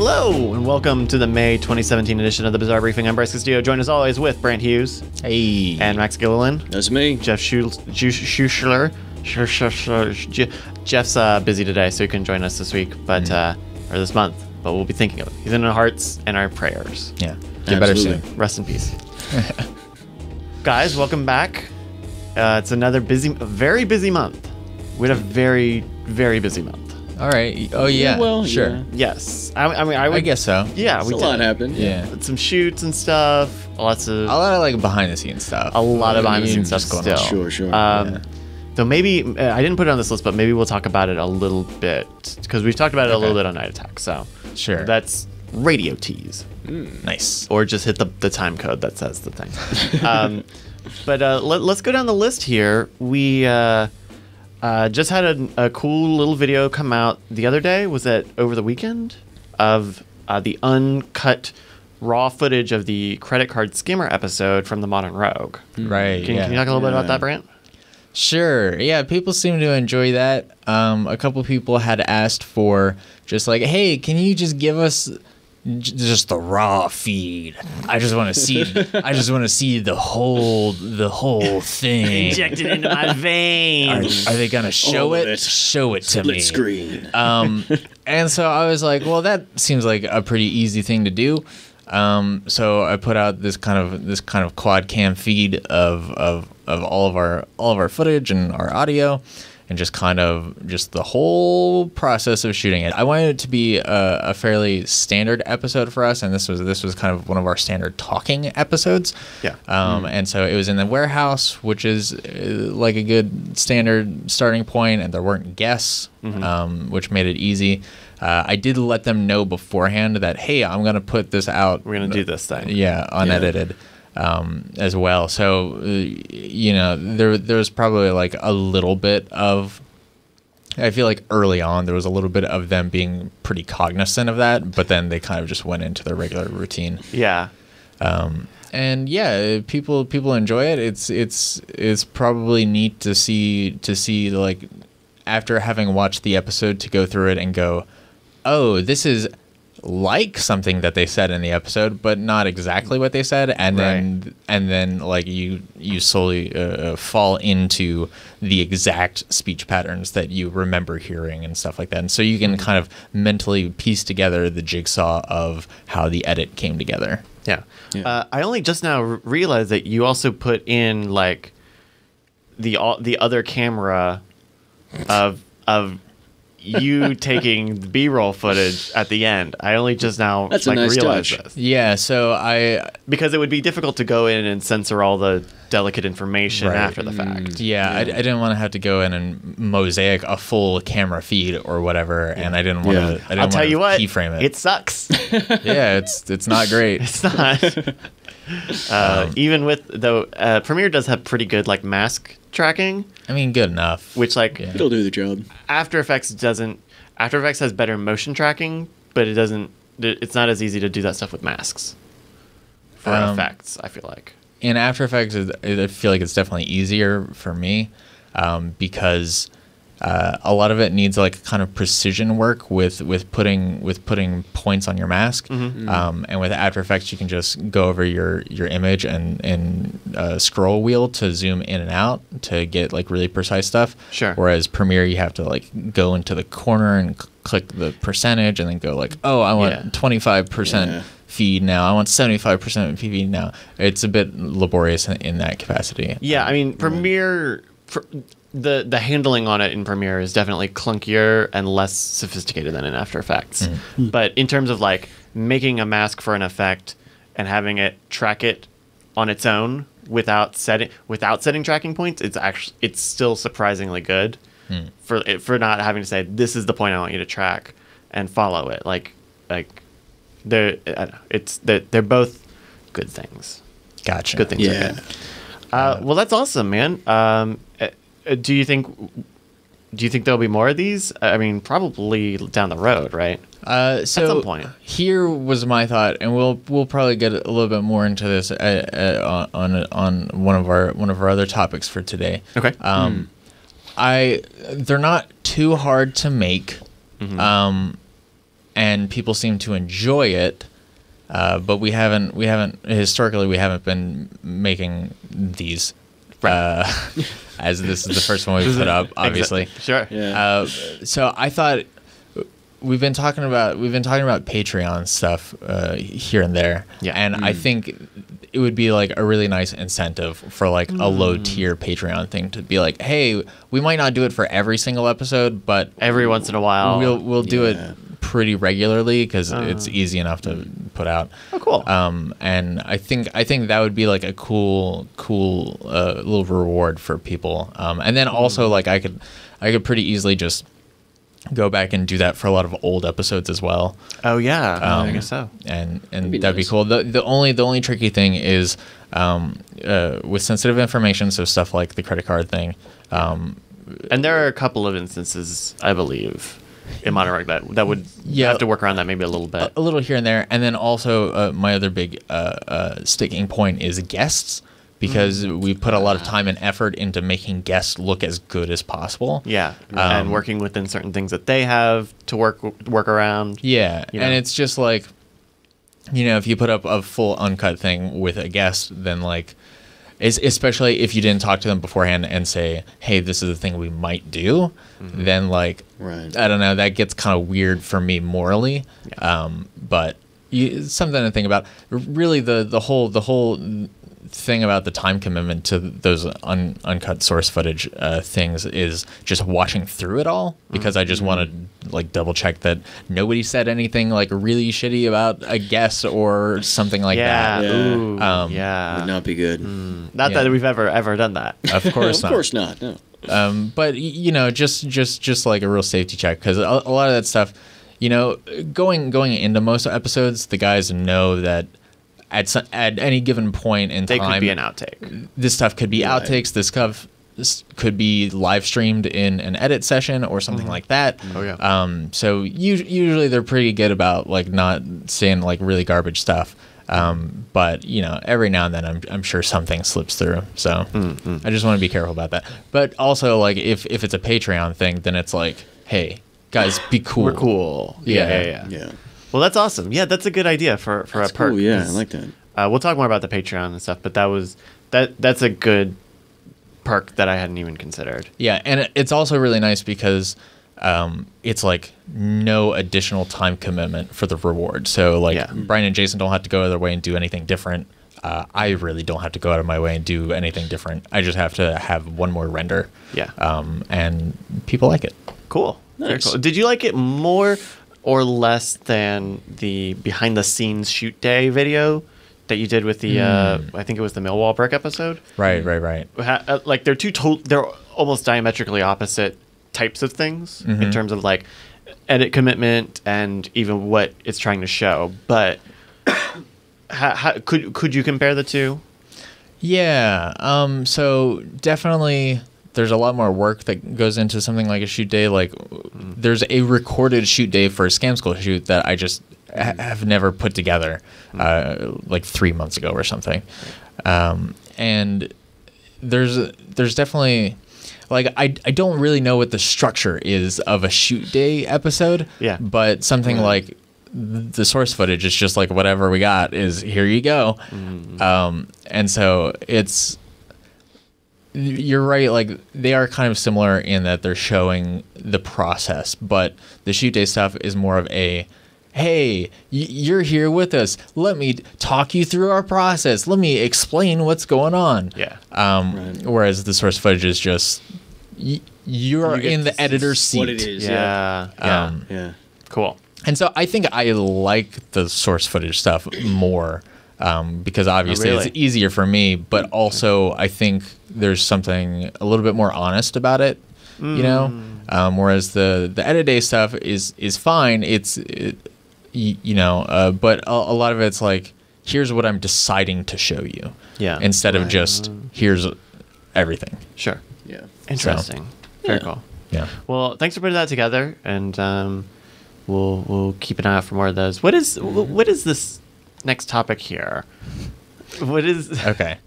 Hello, and welcome to the May 2017 edition of the Bizarre Briefing. I'm Bryce Castillo, joined as always with Brandt Hughes. Hey. And Max Gilliland. That's me. Jeff Schuschler. Jeff's busy today, so he couldn't join us this week, but or this month, but we'll be thinking of it. He's in our hearts and our prayers. Yeah. Get better soon. Rest in peace. Guys, welcome back. It's another very busy month. We had a very, very busy month. All right. Oh, yeah. Well, sure. yeah. Yes. I guess so. Yeah, we a did. lot happened. Yeah. Some shoots and stuff. A lot of like behind the scenes stuff. A lot of behind the scenes stuff just still. Sure. So maybe I didn't put it on this list, but maybe we'll talk about it a little bit because we've talked about it a little bit on Night Attack. So Sure. that's radio tease, Nice. or just hit the time code that says the thing. But let's go down the list here. We just had a cool little video come out the other day. Was that over the weekend? Of the uncut raw footage of the credit card skimmer episode from the Modern Rogue. Right. Can you talk a little bit about that, Brandt? Sure. Yeah, people seem to enjoy that. A couple people had asked for just like, hey, can you just give us just the raw feed? I just want to see. I just want to see the whole thing. Inject it into my veins. Are they gonna show it? it. Show it to me. Split screen. And so I was like, well, that seems like a pretty easy thing to do. So I put out this kind of quad cam feed of all of our footage and our audio, and just the whole process of shooting it. I wanted it to be a fairly standard episode for us, and this was kind of one of our standard talking episodes. Yeah. And so it was in the warehouse, which is like a good standard starting point, and there weren't guests, which made it easy. I did let them know beforehand that, hey, I'm going to put this out. We're going to do this thing. Yeah, unedited as well. So, there was probably like a little bit of, I feel like early on there was a little bit of them being pretty cognizant of that, but then they kind of just went into their regular routine. Yeah. And yeah, people enjoy it. It's probably neat to see like after having watched the episode to go through it and go, oh, this is like something that they said in the episode, but not exactly what they said, and then like you slowly fall into the exact speech patterns that you remember hearing and stuff like that, and so you can kind of mentally piece together the jigsaw of how the edit came together. Yeah. I only just now realized that you also put in like the other camera of you taking the B-roll footage at the end. I only just now That's a nice realized touch. this. Yeah, so Because it would be difficult to go in and censor all the delicate information after the fact. I didn't want to have to go in and mosaic a full camera feed or whatever, and I didn't want to. I'll tell you what, keyframe it. it sucks. Yeah, it's not great. It's not. Even with though, Premiere does have pretty good like mask tracking. I mean, good enough. Which like It'll do the job. After Effects doesn't. After Effects has better motion tracking, but it doesn't. It's not as easy to do that stuff with masks. For effects, I feel like. In After Effects, I feel like it's definitely easier for me because a lot of it needs like kind of precision work with putting points on your mask, and with After Effects you can just go over your image and scroll wheel to zoom in and out to get like really precise stuff. Sure. Whereas Premiere you have to like go into the corner and click the percentage and then go like, oh, I want 25%. Feed now. I want 75% feed now. It's a bit laborious in that capacity. Yeah, I mean, Premiere, the handling on it in Premiere is definitely clunkier and less sophisticated than in After Effects. But in terms of like making a mask for an effect and having it track it on its own without setting tracking points, it's still surprisingly good for not having to say this is the point I want you to track and follow it. Like. They're both good things. Gotcha. Good things. Yeah. Well, that's awesome, man. Do you think there'll be more of these? I mean, probably down the road, right? So at some point. Here was my thought, and we'll probably get a little bit more into this on one of our other topics for today. Okay. They're not too hard to make. and people seem to enjoy it. But we haven't historically been making these. As this is the first one we put up, obviously. Sure. Yeah. So I thought we've been talking about Patreon stuff here and there, and I think it would be like a really nice incentive for like a low tier Patreon thing to be like, hey, we might not do it for every single episode, but every once in a while we'll do it pretty regularly because it's easy enough to put out. Oh, cool. And I think that would be like a cool little reward for people. And then also like I could pretty easily just go back and do that for a lot of old episodes as well. Oh yeah, I guess so. And That'd be that'd be nice. cool. The only tricky thing is with sensitive information, so stuff like the credit card thing. And there are a couple of instances, I believe, in Monterey that would have to work around that maybe a little bit. A little here and there. And then also my other big sticking point is guests, because we put a lot of time and effort into making guests look as good as possible. Yeah, and working within certain things that they have to work around. Yeah, You know? and it's just like, if you put up a full uncut thing with a guest, then like, especially if you didn't talk to them beforehand and say, hey, this is the thing we might do, then like, Right. I don't know, that gets kind of weird for me morally. But something to think about. Really, the whole thing about the time commitment to those uncut source footage things is just watching through it all, because I just want to like double check that nobody said anything like really shitty about a guest or something like that. Yeah. Ooh, Would yeah. not be good. Not that we've ever done that. Of course Of course not. No. But just like a real safety check, because a lot of that stuff, going into most episodes, the guys know that at any given point in They time, could be an outtake. this stuff could be Right. outtakes. This stuff could be live streamed in an edit session or something like that. Oh, yeah. So usually they're pretty good about like not saying like really garbage stuff. But every now and then I'm sure something slips through. So I just want to be careful about that. But also like if it's a Patreon thing, then it's like, hey guys, be cool. We're cool. Yeah. Yeah. Well, that's awesome. Yeah, that's a good idea for That's a perk. cool. Yeah, I 'cause, like that. We'll talk more about the Patreon and stuff, but that's a good perk that I hadn't even considered. Yeah, and it's also really nice because it's like no additional time commitment for the reward. So like Brian and Jason don't have to go out of their way and do anything different. I really don't have to go out of my way and do anything different. I just have to have one more render. Yeah. And people like it. Cool. Very Nice. cool. Did you like it more or less than the behind the scenes shoot day video that you did with the I think it was the Millwall brick episode? Right. Like they're they're almost diametrically opposite types of things in terms of like edit commitment and even what it's trying to show. But how could you compare the two? Yeah. So definitely there's a lot more work that goes into something like a shoot day. Like there's a recorded shoot day for a Scam School shoot that I just have never put together like 3 months ago or something. And there's definitely like I don't really know what the structure is of a shoot day episode. Yeah. But something like the source footage is just like whatever we got is here you go. And so you're right, like they are kind of similar in that they're showing the process, but the shoot day stuff is more of a hey, you're here with us, let me talk you through our process, let me explain what's going on. Whereas the source footage is just you're in the editor's seat. What it is. Yeah. Cool. And so I think I like the source footage stuff more because obviously really? it's easier for me, but also I think there's something a little bit more honest about it, whereas the edit day stuff is fine. But a lot of it's like, here's what I'm deciding to show you. Yeah. Instead of just here's everything. Sure. Yeah. Interesting. Very cool. Yeah. Well, thanks for putting that together, and we'll keep an eye out for more of those. What is this next topic here? What is? Okay.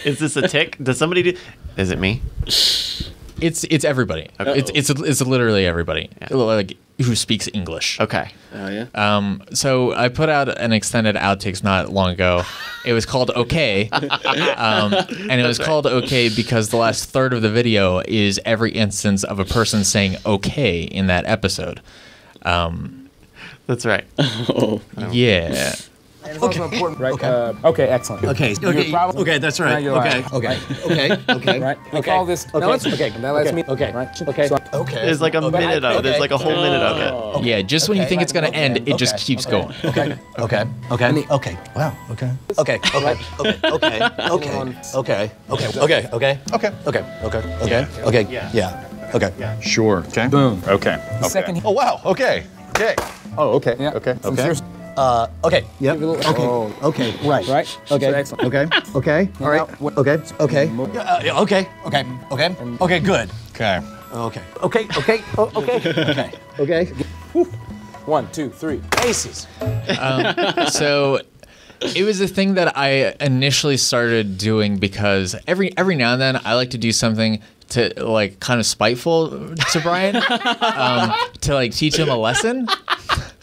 Is this a tick? Does somebody do? Is it me? It's everybody. Okay. It's literally everybody. Yeah. Like who speaks English. Okay. Oh yeah. So I put out an extended outtakes not long ago. It was called Okay, and it was called Okay because the last third of the video is every instance of a person saying okay in that episode. That's right. Yeah. And it's also important, right? Okay, excellent. Okay. Okay. That's right. Okay. Right. We call this. Now let's. Okay. Now let's meet. Okay. Right. Okay. So, Okay. There's like a minute of it. There's like a whole minute of it. Yeah, just when you think it's going to end, it just keeps going. Okay. Wow. Okay. Yeah. Okay. Sure. Okay. Boom. Okay. The second. Oh wow. Okay. Oh, okay. Yeah. Okay. Since there's- Okay. Yep. Give it a little- Okay. Right. Right. Okay. So excellent. Okay. All right. Now, what- Okay. Good. Okay. Okay. 1, 2, 3. Aces. So it was a thing that I initially started doing because every now and then I like to do something to like kind of spiteful to Brian to like teach him a lesson.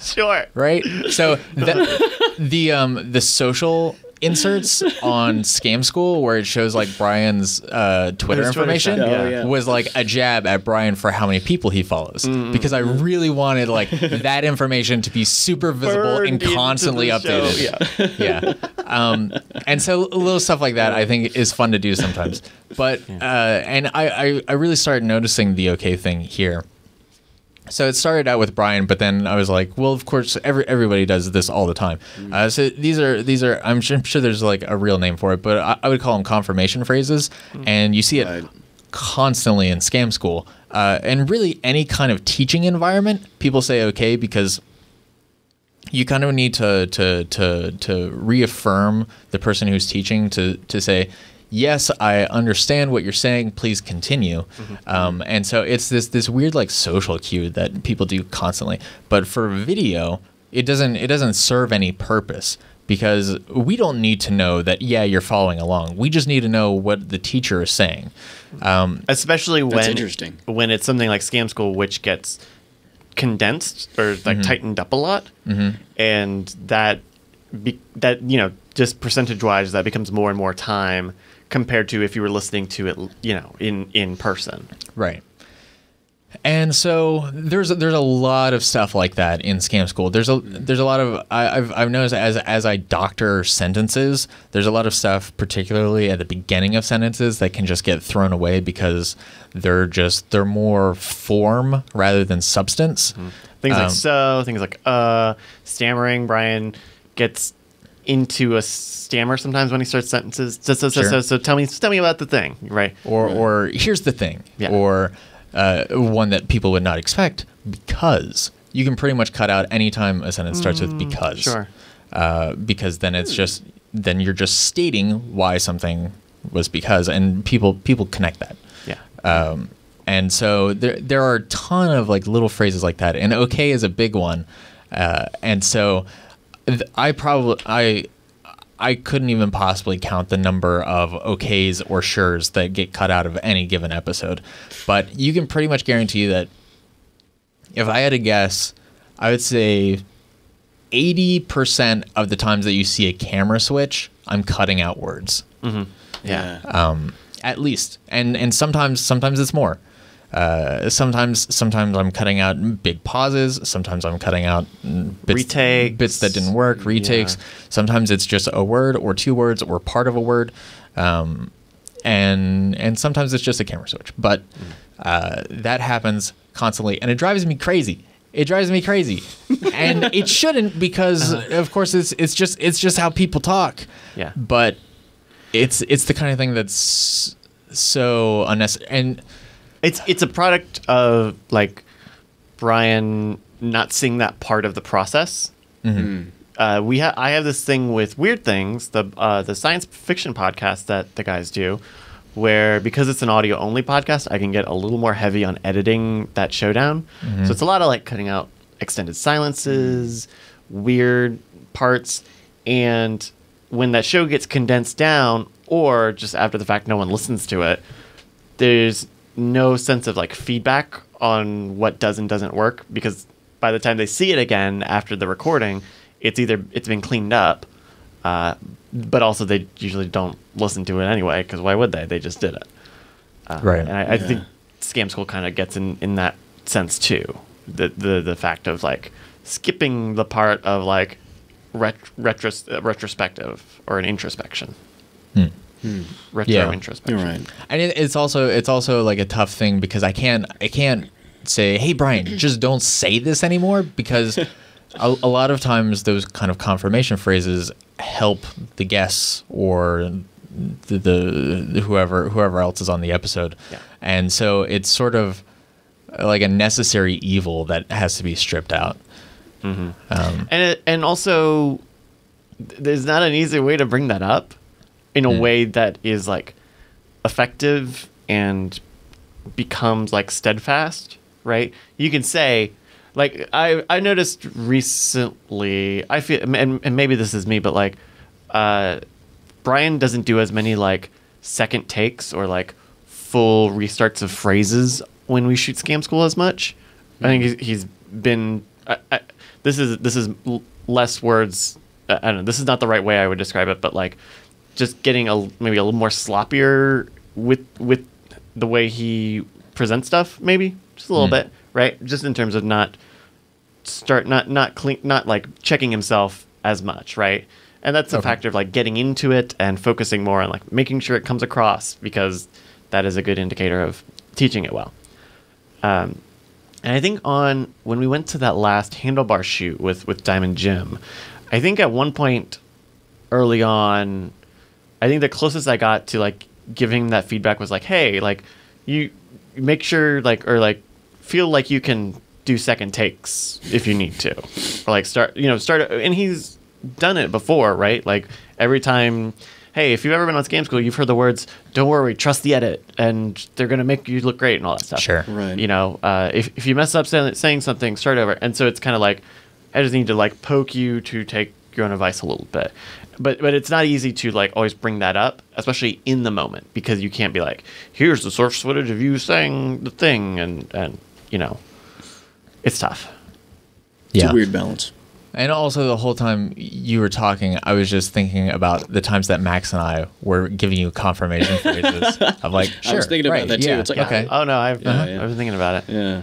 Sure. Right? So the social inserts on Scam School where it shows like Brian's Twitter His Twitter information stuff, yeah. was like a jab at Brian for how many people he follows because I really wanted like that information to be super visible and Burned into constantly the show, updated. Yeah. And so little stuff like that I think is fun to do sometimes. But and I really started noticing the okay thing here. So it started out with Brian, but then I was like, well, of course, everybody does this all the time. So these are I'm sure there's like a real name for it, but I would call them confirmation phrases, and you see it constantly in Scam School. And really any kind of teaching environment, people say okay because you kind of need to reaffirm the person who's teaching to say, yes, I understand what you're saying. Please continue. And so it's this weird like social cue that people do constantly. But for video, it doesn't serve any purpose because we don't need to know that you're following along. We just need to know what the teacher is saying. Especially interesting. when it's something like Scam School, which gets condensed or like tightened up a lot, and that just percentage wise, that becomes more and more time compared to if you were listening to it, in person. Right. And so there's a lot of stuff like that in Scam School. There's a lot of I've noticed as I doctor sentences, there's a lot of stuff, particularly at the beginning of sentences, that can just get thrown away because they're more form rather than substance. Things like stammering. Brian gets into a stammer sometimes when he starts sentences. So tell me about the thing, right? Or here's the thing, or one that people would not expect, because you can pretty much cut out any time a sentence starts with because. Sure. Because then then you're just stating why something was because, and people connect that. Yeah. And so there are a ton of like little phrases like that, and okay is a big one. And so I couldn't even possibly count the number of okays or sures that get cut out of any given episode. But you can pretty much guarantee that if I had to guess, I would say 80% of the times that you see a camera switch, I'm cutting out words. Yeah. At least. And sometimes it's more. Sometimes I'm cutting out big pauses. Sometimes I'm cutting out bits that didn't work, retakes. Yeah. Sometimes it's just a word or two words or part of a word. And sometimes it's just a camera switch. But that happens constantly, and it drives me crazy. And it shouldn't, because of course it's just how people talk. Yeah. But it's the kind of thing that's so unnecessary. And it's a product of like Brian not seeing that part of the process. I have this thing with Weird Things, the science fiction podcast that the guys do, where because it's an audio only podcast, I can get a little more heavy on editing that showdown. So it's a lot of like cutting out extended silences, weird parts, and when that show gets condensed down, or just after the fact no one listens to it, there's no sense of like feedback on what does and doesn't work, because by the time they see it again after the recording, it's been cleaned up, but also they usually don't listen to it anyway, because why would they? They just did it. Right. And I think Scam School kind of gets in that sense too. The fact of like skipping the part of like retrospective or an introspection. Retro introspection. You're right. And it's also like a tough thing because I can't say, hey Brian, just don't say this anymore, because a lot of times those kind of confirmation phrases help the guests or the whoever else is on the episode. Yeah. And so it's sort of like a necessary evil that has to be stripped out. And also there's not an easy way to bring that up in a way that is like effective and becomes like steadfast, right? You can say, like, I noticed recently, I feel, and maybe this is me, but like Brian doesn't do as many like second takes or like full restarts of phrases when we shoot Scam School as much. I think he's been this is less words. I don't know, this is not the right way I would describe it, but like just getting maybe a little more sloppier with the way he presents stuff, maybe just a little bit, right? Just in terms of not like checking himself as much, right? And that's a factor of like getting into it and focusing more on like making sure it comes across, because that is a good indicator of teaching it well. And I think when we went to that last handlebar shoot with Diamond Jim, I think at one point early on, I think the closest I got to like giving that feedback was like, hey, like you make sure like, or like feel like you can do second takes if you need to, or like start, and he's done it before, right? Like every time, hey, if you've ever been on Scam School, you've heard the words, don't worry, trust the edit, and they're going to make you look great and all that stuff. Sure. Right. If you mess up saying something, start over. And so it's kind of like, I just need to like poke you to take your own advice a little bit. But it's not easy to like always bring that up, especially in the moment, because you can't be like, here's the source footage of you saying the thing, and it's tough. It's a weird balance. And also the whole time you were talking, I was just thinking about the times that Max and I were giving you confirmation phrases of like, sure, I was thinking about that too. yeah, It's like, okay. Oh no, I've been thinking about it. Yeah.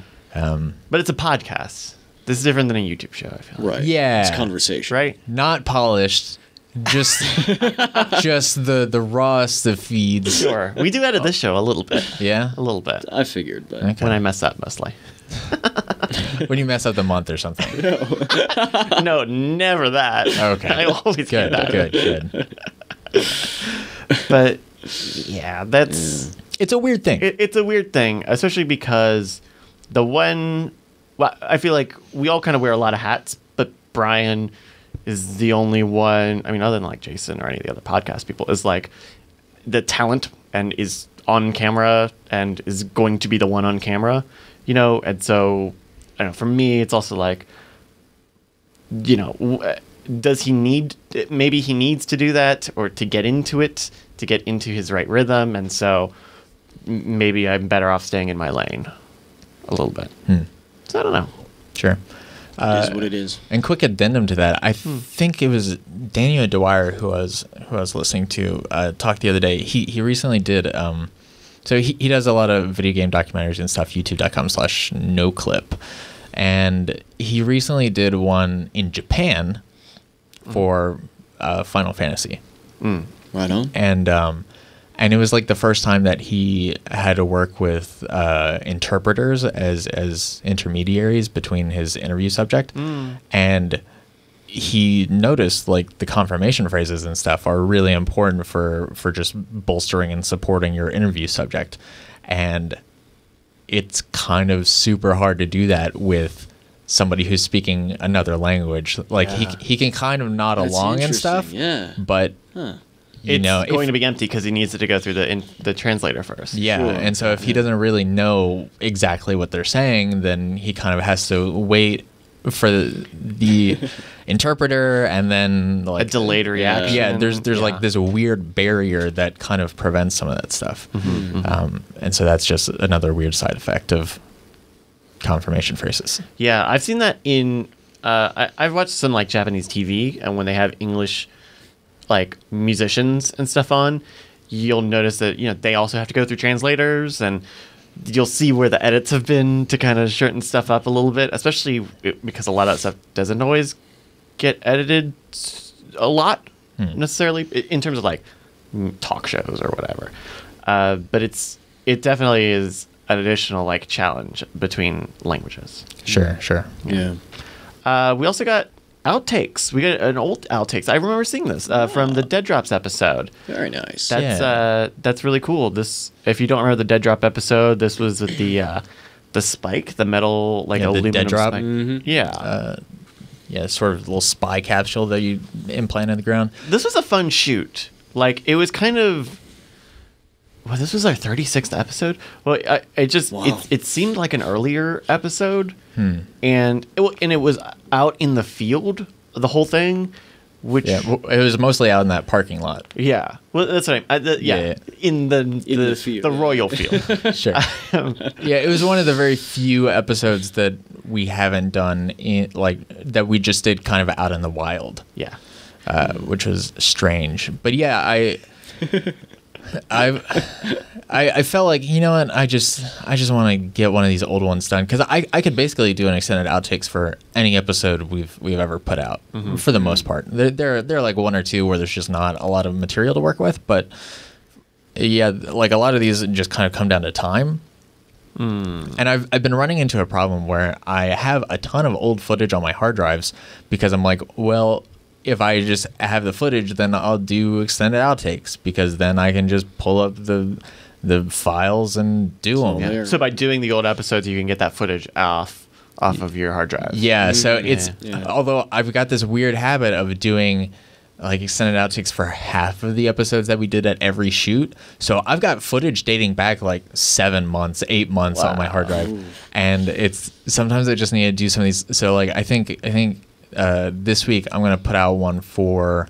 But it's a podcast. This is different than a YouTube show, I feel like. Right. Yeah. It's conversation. Right? Not polished, just the rawest of feeds. Sure. We do edit this show a little bit. Yeah? A little bit. I figured, but Okay. When I mess up, mostly. When you mess up the month or something. No, never that. Okay. I always Good, do that. good. But yeah, that's It's a weird thing. it's a weird thing, especially because I feel like we all kind of wear a lot of hats, but Brian is the only one, I mean, other than like Jason or any of the other podcast people, is like the talent and is on camera and is going to be the one on camera, and so I don't know, for me it's also like, does he maybe he needs to do that, or to get into it, to get into his right rhythm, and so maybe I'm better off staying in my lane a little bit. So I don't know. Sure. it is what it is. And quick addendum to that, I think it was Daniel Dwyer who I was listening to talk the other day. He recently did so he does a lot of video game documentaries and stuff, youtube.com/noclip. And he recently did one in Japan for Final Fantasy. Right on. And it was like the first time that he had to work with interpreters as intermediaries between his interview subject. And he noticed like the confirmation phrases and stuff are really important for just bolstering and supporting your interview subject. And it's kind of super hard to do that with somebody who's speaking another language. Like he can kind of nod That's along and stuff. Yeah. But It's going to be empty because he needs it to go through the translator first. yeah, Sure. and so if he doesn't really know exactly what they're saying, then he kind of has to wait for the interpreter, and then A like delayed reaction. yeah, there's like this weird barrier that kind of prevents some of that stuff. And so that's just another weird side effect of confirmation phrases. Yeah, I've seen that in. I've watched some like Japanese TV, and when they have English like musicians and stuff on, you'll notice that they also have to go through translators, and you'll see where the edits have been to kind of shorten stuff up a little bit, especially because a lot of that stuff doesn't always get edited a lot necessarily in terms of like talk shows or whatever. But it definitely is an additional like challenge between languages. Sure. Yeah. We also got outtakes. We got an old outtakes. I remember seeing this from the Dead Drops episode. Very nice. That's really cool. This, if you don't remember the Dead Drop episode, this was with the spike, the metal like aluminum Dead Drop. spike. Yeah. Sort of little spy capsule that you implant in the ground. This was a fun shoot. Like it was kind of. Well, this was our 36th episode. Well, it seemed like an earlier episode, and it was out in the field, the whole thing, which it was mostly out in that parking lot. Yeah, well, that's what I mean. In the field, the royal field. Sure. It was one of the very few episodes that we haven't done that we just did kind of out in the wild. Yeah, which was strange, but I felt like, you know what, I just want to get one of these old ones done, because I could basically do an extended outtakes for any episode we've ever put out for the most part. There are like one or two where there's just not a lot of material to work with, but like a lot of these just kind of come down to time. And I've been running into a problem where I have a ton of old footage on my hard drives because I'm like, well, if I just have the footage, then I'll do extended outtakes, because then I can just pull up the files and do them. Yeah. So by doing the old episodes, you can get that footage off of your hard drive. Yeah. So although I've got this weird habit of doing like extended outtakes for half of the episodes that we did at every shoot. So I've got footage dating back like 7 months, 8 months on my hard drive. And sometimes I just need to do some of these. So like, I think this week I'm going to put out one for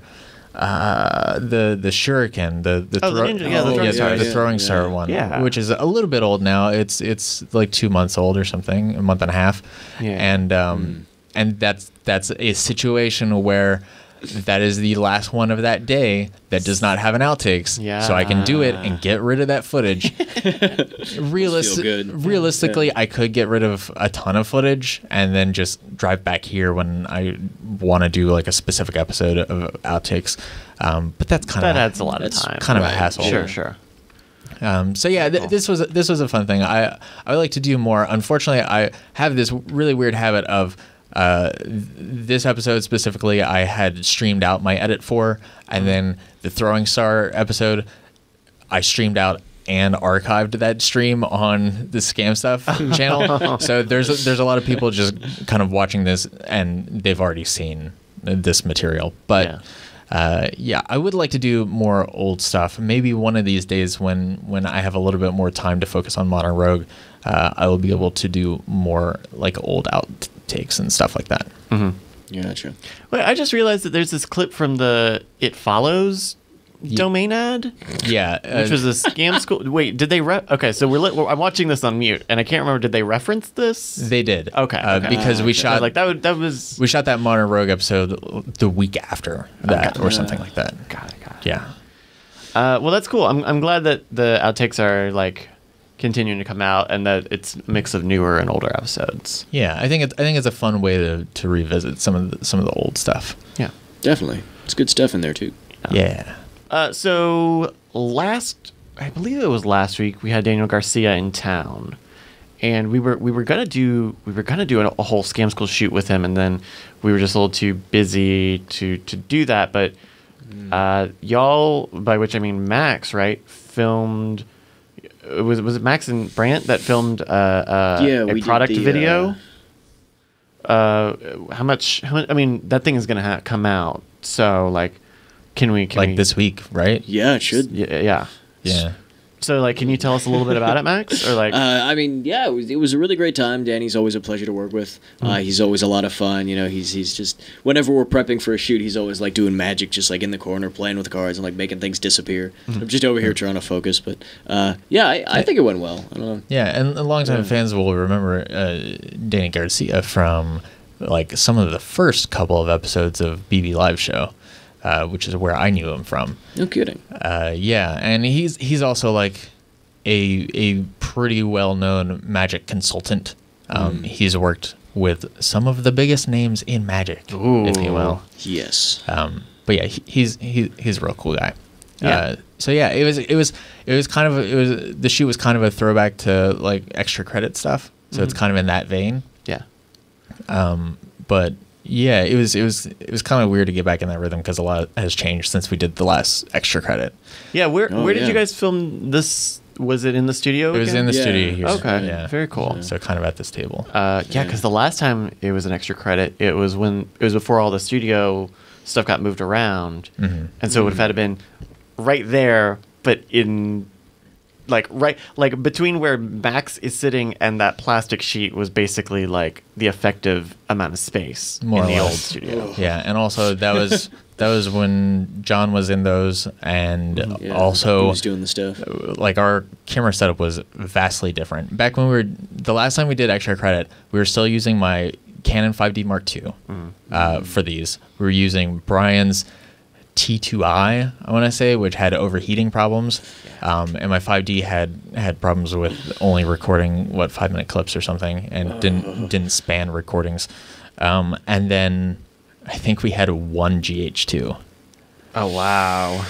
the shuriken, the throwing star one, which is a little bit old now. It's like 2 months old or something, a month and a half. And that's a situation where that is the last one of that day that does not have an outtakes. So I can do it and get rid of that footage. Realistically, I could get rid of a ton of footage and then just drive back here when I want to do like a specific episode of outtakes. But that adds a lot of time. Kind of a hassle. Sure. This was a fun thing. I would like to do more. Unfortunately, I have this really weird habit of this episode specifically I had streamed out my edit for, and then the throwing star episode I streamed out and archived that stream on the Scam Stuff channel. So there's a lot of people just kind of watching this and they've already seen this material. But I would like to do more old stuff. Maybe one of these days when I have a little bit more time to focus on Modern Rogue, I will be able to do more like old outtakes and stuff like that. Gotcha. Wait, I just realized that there's this clip from the It Follows domain ad. Which was a scam school. Wait, did they okay, so I'm watching this on mute and I can't remember, did they reference this? They did. Okay. Because we shot like that was we shot that Modern Rogue episode the week after that or something like that. Got it. Yeah. Well, that's cool. I'm glad that the outtakes are like continuing to come out and that it's a mix of newer and older episodes. Yeah, I think it's a fun way to revisit some of the old stuff. Yeah. Definitely. It's good stuff in there too. Yeah. So I believe it was last week, we had Daniel Garcia in town, and we were gonna do a whole Scam School shoot with him, and then we were just a little too busy to do that. But y'all, by which I mean Max, right, filmed. Was it Max and Brandt that filmed a product video? How much? I mean, that thing is gonna come out. So like. Can we this week, right? Yeah, it should. Yeah. So, like, can you tell us a little bit about it, Max? Or like, I mean, yeah, it was a really great time. Danny's always a pleasure to work with. He's always a lot of fun. You know, he's just whenever we're prepping for a shoot, he's always like doing magic, just like in the corner, playing with the cards and like making things disappear. I'm just over here trying to focus, but yeah, I think it went well. I don't know. Yeah, and longtime fans will remember Danny Garcia from like some of the first couple of episodes of BB Live Show. Which is where I knew him from. No kidding. Yeah, and he's also like a pretty well-known magic consultant. He's worked with some of the biggest names in magic, if you will. Yes. But yeah, he's a real cool guy. Yeah. So yeah, it was the shoot was kind of a throwback to like extra credit stuff. So it's kind of in that vein. yeah. But yeah, it was kind of weird to get back in that rhythm because a lot has changed since we did the last extra credit. Yeah, where did you guys film this? Was it in the studio? It was again? in the studio here. Okay, Yeah. very cool. So kind of at this table. Yeah, because the last time it was an extra credit, it was before all the studio stuff got moved around, and so it would have had to been right there, but in like between where Max is sitting and that plastic sheet was basically like the effective amount of space More in or the old less. studio. Yeah, and also that was when John was in those, and Yeah, he also was doing the stuff. like our camera setup was vastly different. Back when the last time we did extra credit, we were still using my Canon 5D Mark II for these. We were using Brian's T2i, I want to say, which had overheating problems, and my 5D had problems with only recording 5-minute clips or something, and didn't span recordings. And then I think we had one GH2. Oh wow!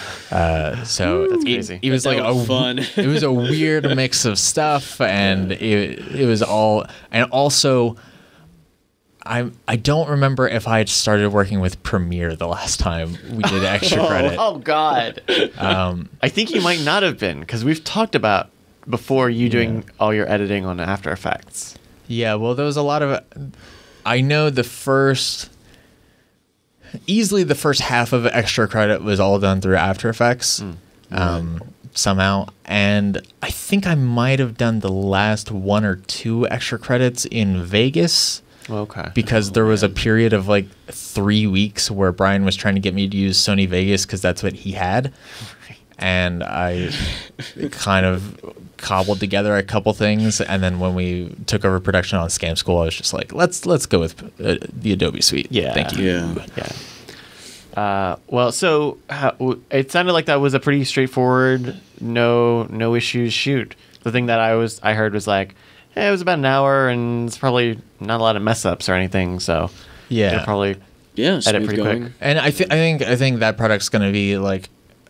So That's crazy. It was like fun. It was a weird mix of stuff, and it was all, and also. I don't remember if I had started working with Premiere the last time we did extra credit. Oh God! I think you might not have been because we've talked about before you doing all your editing on After Effects. Yeah, well, there was a lot of. I know easily the first half of extra credit was all done through After Effects, somehow, and I think I might have done the last 1 or 2 extra credits in Vegas. Okay. Because there was a period of like 3 weeks where Brian was trying to get me to use Sony Vegas because that's what he had. And I kind of cobbled together a couple things. And then when we took over production on Scam School, I was just like, let's go with the Adobe Suite. Yeah. Thank you. Yeah. Well, so it sounded like that was a pretty straightforward, no issues shoot. The thing that I heard was like, it was about an hour, and it's probably not a lot of mess ups or anything. So Yeah. it'll probably edit smooth pretty going. quick. And I think that product's going to be like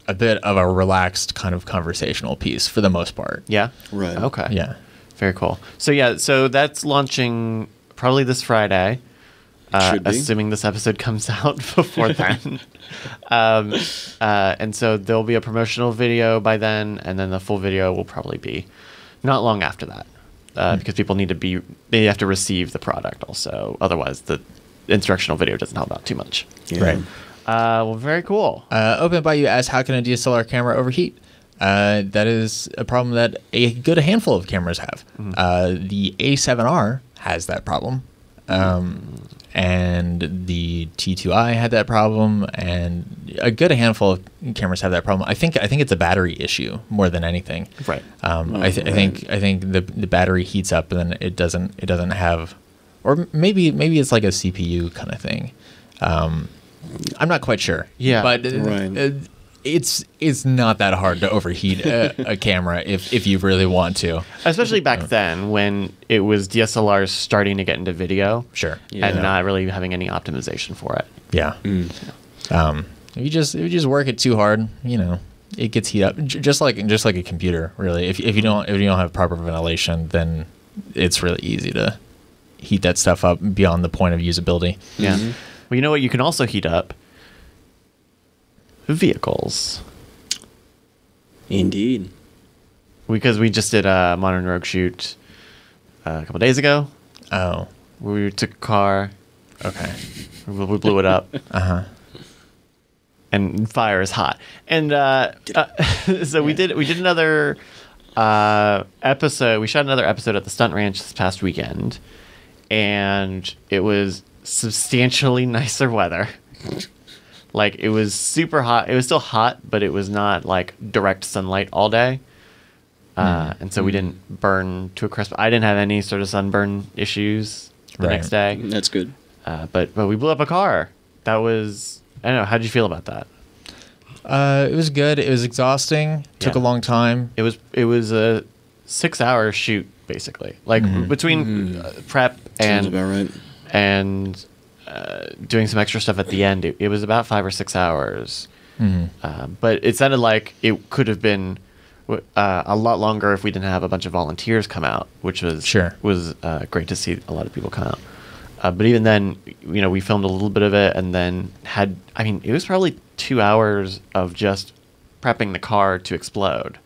a bit of a relaxed kind of conversational piece for the most part. Yeah. Right. Okay. Yeah. Very cool. So that's launching probably this Friday. Should be. Assuming this episode comes out before then. And so there'll be a promotional video by then, and then the full video will probably be not long after that. Because people they have to receive the product also. Otherwise, the instructional video doesn't help out too much. Yeah. Right. Well, very cool. Open by you asks, how can a DSLR camera overheat? That is a problem that a good handful of cameras have. The A7R has that problem. And the T2i had that problem, and a good handful of cameras have that problem. I think it's a battery issue more than anything. Right. I think the battery heats up and then it doesn't have, or maybe it's like a CPU kind of thing. I'm not quite sure. Yeah. But Right. it's not that hard to overheat a camera if you really want to. Especially back then when it was DSLRs starting to get into video. Sure. Yeah. And not really having any optimization for it. Yeah. If you just work it too hard, it gets heat up. Just like a computer, really. If you don't have proper ventilation, then it's really easy to heat that stuff up beyond the point of usability. Yeah. Well, you know what? You can also heat up vehicles. Indeed. Because we just did a Modern Rogue shoot a couple days ago. Oh. We took a car. Okay. We blew it up. And fire is hot. And so we did another episode. We shot another episode at the stunt ranch this past weekend, and it was substantially nicer weather. Like, it was super hot. It was still hot, but it was not like direct sunlight all day. And so we didn't burn to a crisp. I didn't have any sort of sunburn issues the next day. That's good. But we blew up a car. That was, I don't know. How did you feel about that? It was good. It was exhausting. Took a long time. It was a 6-hour shoot, basically. Like, between prep Sounds about right. and doing some extra stuff at the end, it was about 5 or 6 hours. But it sounded like it could have been a lot longer if we didn't have a bunch of volunteers come out, which was great to see a lot of people come out. But even then, we filmed a little bit of it and then it was probably 2 hours of just prepping the car to explode.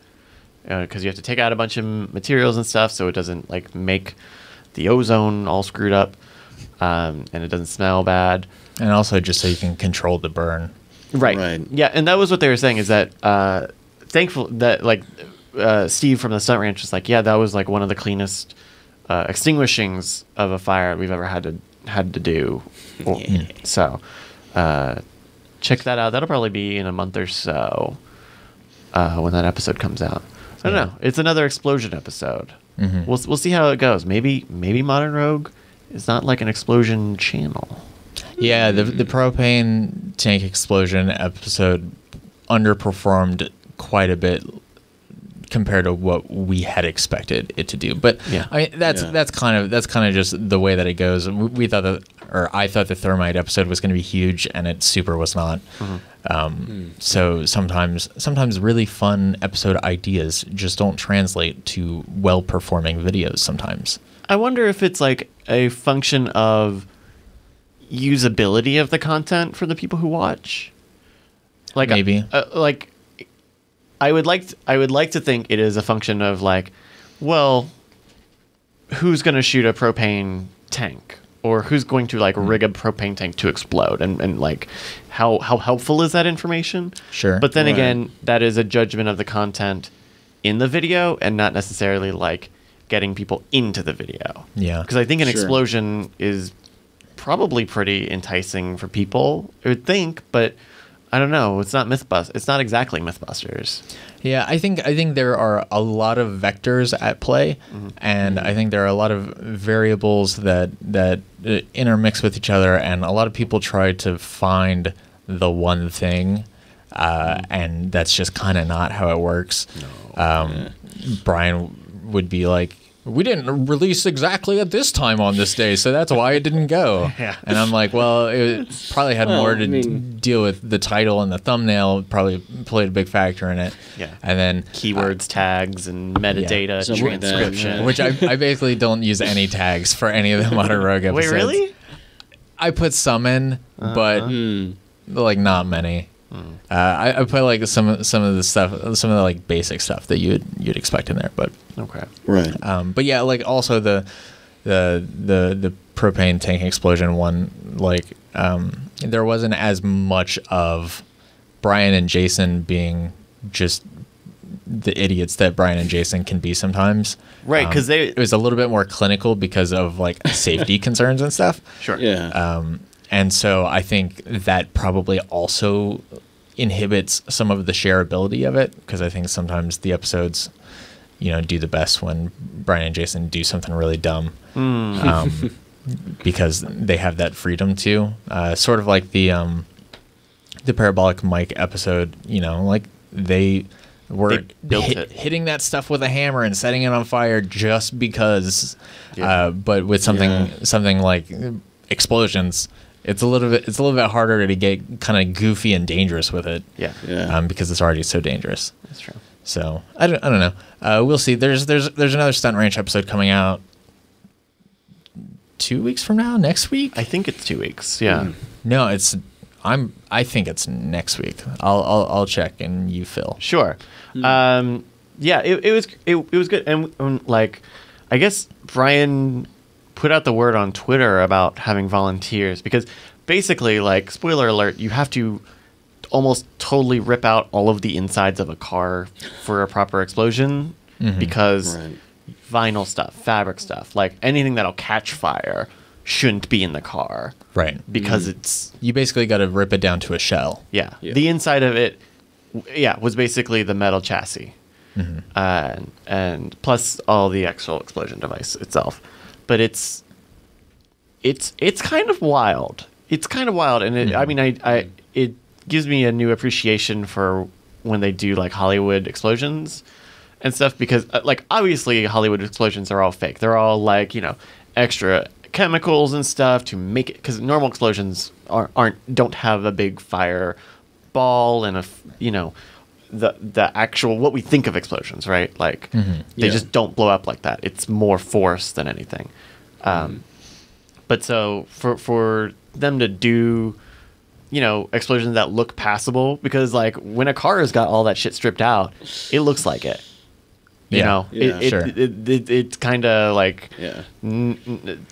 Because you have to take out a bunch of materials and stuff so it doesn't like make the ozone all screwed up, and it doesn't smell bad. And also just so you can control the burn. Right. Yeah, and that was what they were saying is that thankful that like Steve from the stunt ranch was like, yeah, that was like one of the cleanest extinguishings of a fire we've ever had to do. So check that out. That'll probably be in a month or so when that episode comes out. I don't know. It's another explosion episode. We'll see how it goes. Maybe Modern Rogue is not like an explosion channel. Yeah, the propane tank explosion episode underperformed quite a bit compared to what we had expected it to do. But I mean, that's kind of just the way that it goes. I thought the thermite episode was going to be huge, and it super was not. So sometimes really fun episode ideas just don't translate to well performing videos. Sometimes I wonder if it's like a function of usability of the content for the people who watch. Like maybe I would like to think it is a function of like, well, who's going to shoot a propane tank, or who's going to like rig a propane tank to explode, and like how helpful is that information? Sure. But then again, that is a judgment of the content in the video and not necessarily like getting people into the video. Yeah. Because I think an explosion is probably pretty enticing for people, I would think, but I don't know. It's not It's not exactly Mythbusters. Yeah, I think there are a lot of vectors at play, and I think there are a lot of variables that intermix with each other, and a lot of people try to find the one thing, and that's just kind of not how it works. Brian would be like, we didn't release exactly at this time on this day, so that's why it didn't go. And I'm like, well, it probably had more to deal with the title and the thumbnail, probably played a big factor in it. Yeah. And then keywords, tags, and metadata, transcription. Which I basically don't use any tags for any of the Modern Rogue episodes. Wait, really? I put some in, but like not many. I put like some of the stuff, some of the like basic stuff that you'd expect in there, but okay, right. But yeah, like also the propane tank explosion one, like there wasn't as much of Brian and Jason being just the idiots that Brian and Jason can be sometimes, right? Because it was a little bit more clinical because of like safety concerns and stuff. Sure. Yeah. And so I think that probably also inhibits some of the shareability of it, because I think sometimes the episodes, do the best when Brian and Jason do something really dumb, because they have that freedom to. Sort of like the parabolic mic episode, like they were hitting that stuff with a hammer and setting it on fire just because. But with something like explosions, it's a little bit harder to get kind of goofy and dangerous with it. Because it's already so dangerous. That's true. So I don't know. We'll see. There's another Stunt Ranch episode coming out 2 weeks from now. Next week. I think it's 2 weeks. Yeah. No, I think it's next week. I'll check and you fill. Sure. Yeah. It was good, and like, I guess Brian put out the word on Twitter about having volunteers, because basically, like, spoiler alert, you have to almost totally rip out all of the insides of a car for a proper explosion. because Right. vinyl stuff, fabric stuff, like anything that'll catch fire shouldn't be in the car. Right. Because it's You basically got to rip it down to a shell. yeah. Yeah. The inside of it was basically the metal chassis. And plus all the actual explosion device itself. But it's kind of wild. It's kind of wild, and it gives me a new appreciation for when they do like Hollywood explosions and stuff, because like obviously Hollywood explosions are all fake. They're all like, extra chemicals and stuff to make it, because normal explosions don't have a big fire ball and the actual what we think of explosions, right? Like they just don't blow up like that. It's more force than anything. But so for them to do, explosions that look passable, because like when a car has got all that shit stripped out, it looks like it. Sure. It's kind of like Yeah.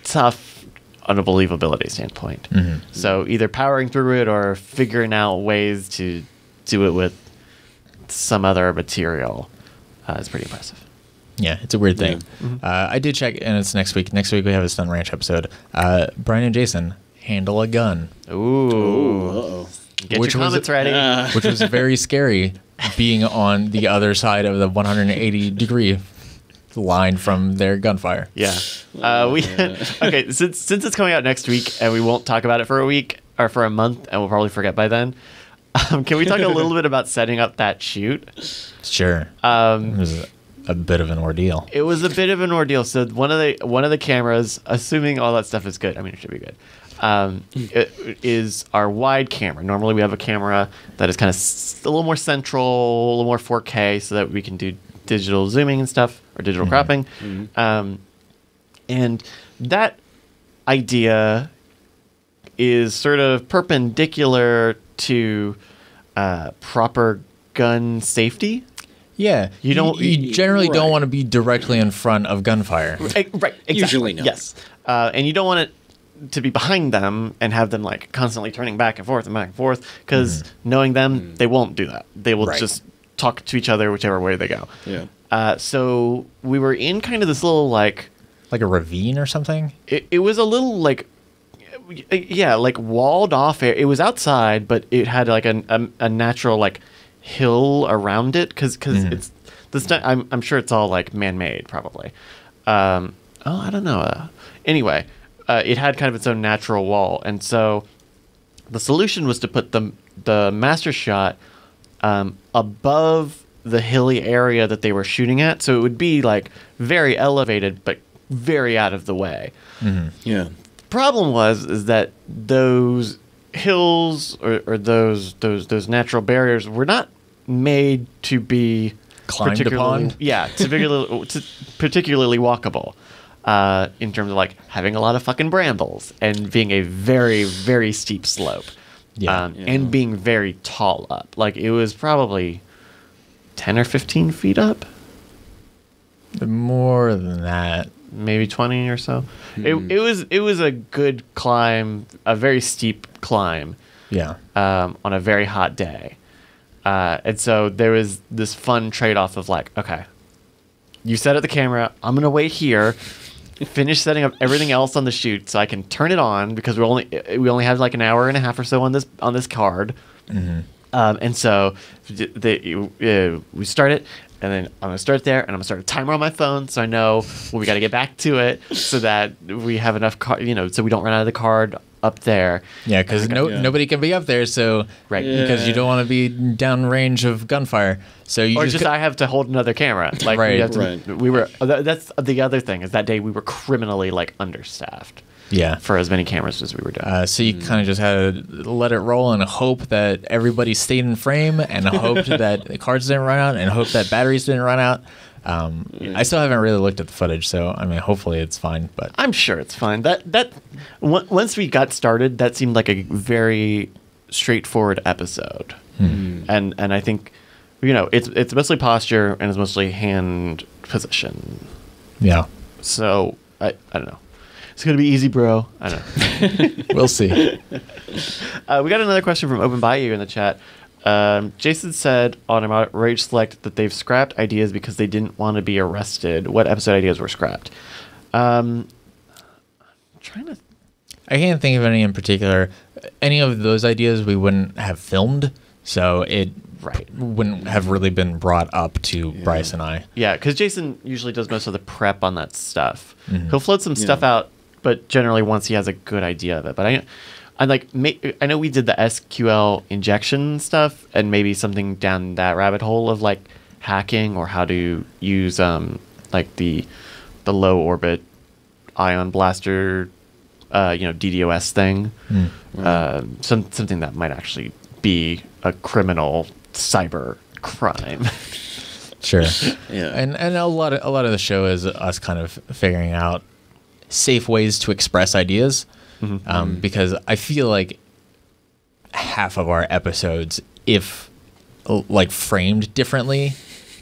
tough on a believability standpoint. So either powering through it or figuring out ways to do it with some other material is pretty impressive. Yeah, it's a weird thing. I did check, and it's next week. Next week we have a Stunt Ranch episode. Brian and Jason handle a gun. Ooh. Uh-oh. Get Which your was- comments ready. Which was very scary, being on the other side of the 180-degree line from their gunfire. Yeah. Okay, since it's coming out next week and we won't talk about it for a week or for a month, and we'll probably forget by then, can we talk a little bit about setting up that shoot? Sure. It was a bit of an ordeal. It was a bit of an ordeal. So one of the cameras, assuming all that stuff is good, I mean, it should be good, it is our wide camera. Normally we have a camera that is kind of a little more central, a little more 4K, so that we can do digital zooming and stuff, or digital cropping. And that idea is sort of perpendicular to proper gun safety. Yeah, you generally don't Right. want to be directly in front of gunfire. Right, exactly. Usually not. Yes. And you don't want it to be behind them and have them like constantly turning back and forth, because knowing them, they won't do that. They will Right. just talk to each other whichever way they go. Yeah. So we were in kind of this little like Like a ravine or something? it was a little like like walled off area. It was outside, but it had like a natural like hill around it, because it's I'm sure it's all like man-made probably. I don't know. Anyway, it had kind of its own natural wall, and so the solution was to put the master shot above the hilly area that they were shooting at, so it would be like very elevated but very out of the way. Yeah. Problem is that those hills or those natural barriers were not made to be Climbed particularly- upon? Yeah, to particularly walkable. In terms of like having a lot of fucking brambles and being a very, very steep slope. Yeah. And being very tall up. Like it was probably 10 or 15 feet up, More than that. maybe 20 or so. It was a good climb, a very steep climb. Yeah. On a very hot day. And so there was this fun trade-off of like, okay, you set up the camera, I'm going to wait here, finish setting up everything else on the shoot so I can turn it on, because we only have like an hour and a half or so on this card. And so we start it, and then I'm going to start there, and I'm going to start a timer on my phone so I know when we got to get back to it, so that we have enough so we don't run out of the card up there. Yeah, because nobody can be up there, so Right. because you don't want to be downrange of gunfire. So you Or just just I have to hold another camera. Like Right. we have to, Right. we were. That's the other thing, is that day we were criminally like understaffed yeah. for as many cameras as we were doing. So you kind of just had to let it roll and hope that everybody stayed in frame, and hoped that the cards didn't run out, and hope that batteries didn't run out. I still haven't really looked at the footage, so I mean, hopefully it's fine. But I'm sure it's fine. Once we got started, that seemed like a very straightforward episode, and I think it's mostly posture and it's mostly hand position. yeah, So I don't know. It's gonna be easy, bro. I don't know. we'll see. We got another question from Open Bayou in the chat. Jason said on about Rage Select that they've scrapped ideas because they didn't want to be arrested. What episode ideas were scrapped? Trying to. I can't think of any in particular. Any of those ideas we wouldn't have filmed, so it wouldn't have really been brought up to Bryce and I. Yeah, because Jason usually does most of the prep on that stuff. He'll float some stuff out, but generally once he has a good idea of it. But I know we did the SQL injection stuff, and maybe something down that rabbit hole of like hacking or how to use like the low orbit ion blaster, DDoS thing. Something that might actually be a criminal cyber crime. Sure. Yeah. And a lot of the show is us kind of figuring out safe ways to express ideas. Because I feel like half of our episodes, if like framed differently,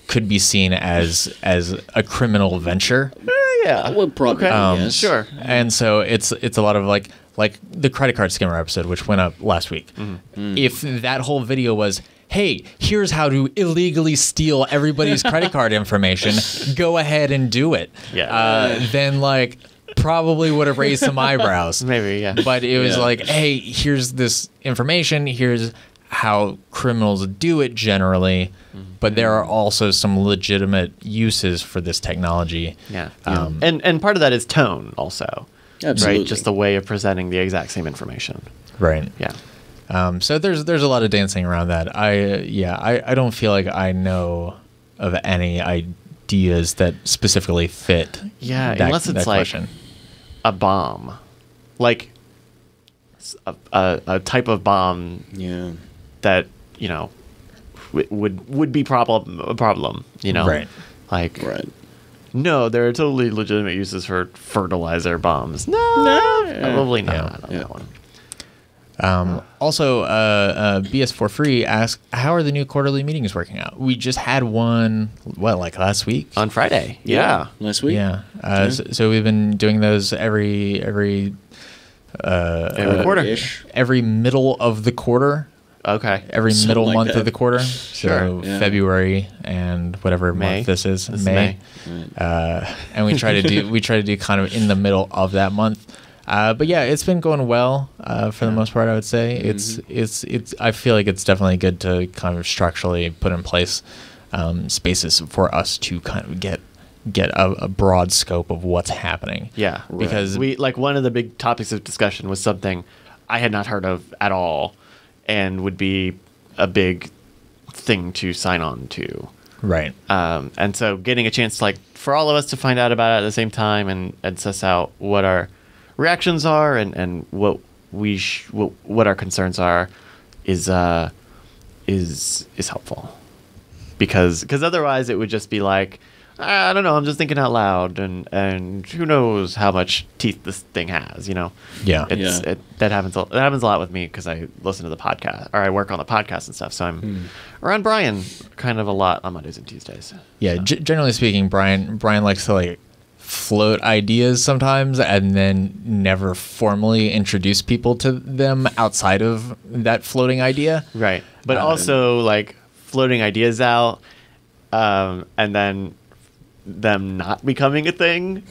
could be seen as a criminal venture. Yeah, I would probably yes. Sure. And so it's a lot of like the credit card skimmer episode, which went up last week. If that whole video was, hey, here's how to illegally steal everybody's credit card information, go ahead and do it. Yeah. Then like probably would have raised some eyebrows. Maybe, yeah. But it was like, hey, here's this information, here's how criminals do it generally, but there are also some legitimate uses for this technology. Yeah. And part of that is tone also. Absolutely. Right? Just the way of presenting the exact same information. Right. Yeah. So there's a lot of dancing around that. I don't feel like I know of any ideas that specifically fit. Yeah, that, unless it's that like question. a bomb, like a type of bomb. Yeah. That would be a problem. Right. Like Right. no, there are totally legitimate uses for fertilizer bombs. No, probably not on that one. Also, BS4 Free asked, how are the new quarterly meetings working out? We just had one, like last week? On Friday. Yeah. Last week. Yeah. So we've been doing those every quarter. Ish. every middle of the quarter. Okay. Every Something middle like month that. of the quarter. Sure. So Yeah. February and whatever May. month this is. This is May. May. And we try to do kind of in the middle of that month. But yeah, it's been going well for the most part. I would say it's. I feel like it's definitely good to kind of structurally put in place spaces for us to kind of get a broad scope of what's happening. Yeah. Because we like one of the big topics of discussion was something I had not heard of at all, and would be a big thing to sign on to. right. And so getting a chance to, like, for all of us to find out about it at the same time and suss out what our reactions are and what what our concerns are is helpful. Because otherwise it would just be like, I don't know, I'm just thinking out loud, and who knows how much teeth this thing has, Yeah. That happens a lot with me because I listen to the podcast, or I work on the podcast and stuff, so I'm around Brian kind of a lot on Mondays and Tuesdays. Yeah. So. Generally speaking, Brian likes to like float ideas sometimes and then never formally introduce people to them outside of that floating idea. Right. But also like floating ideas out, and then them not becoming a thing,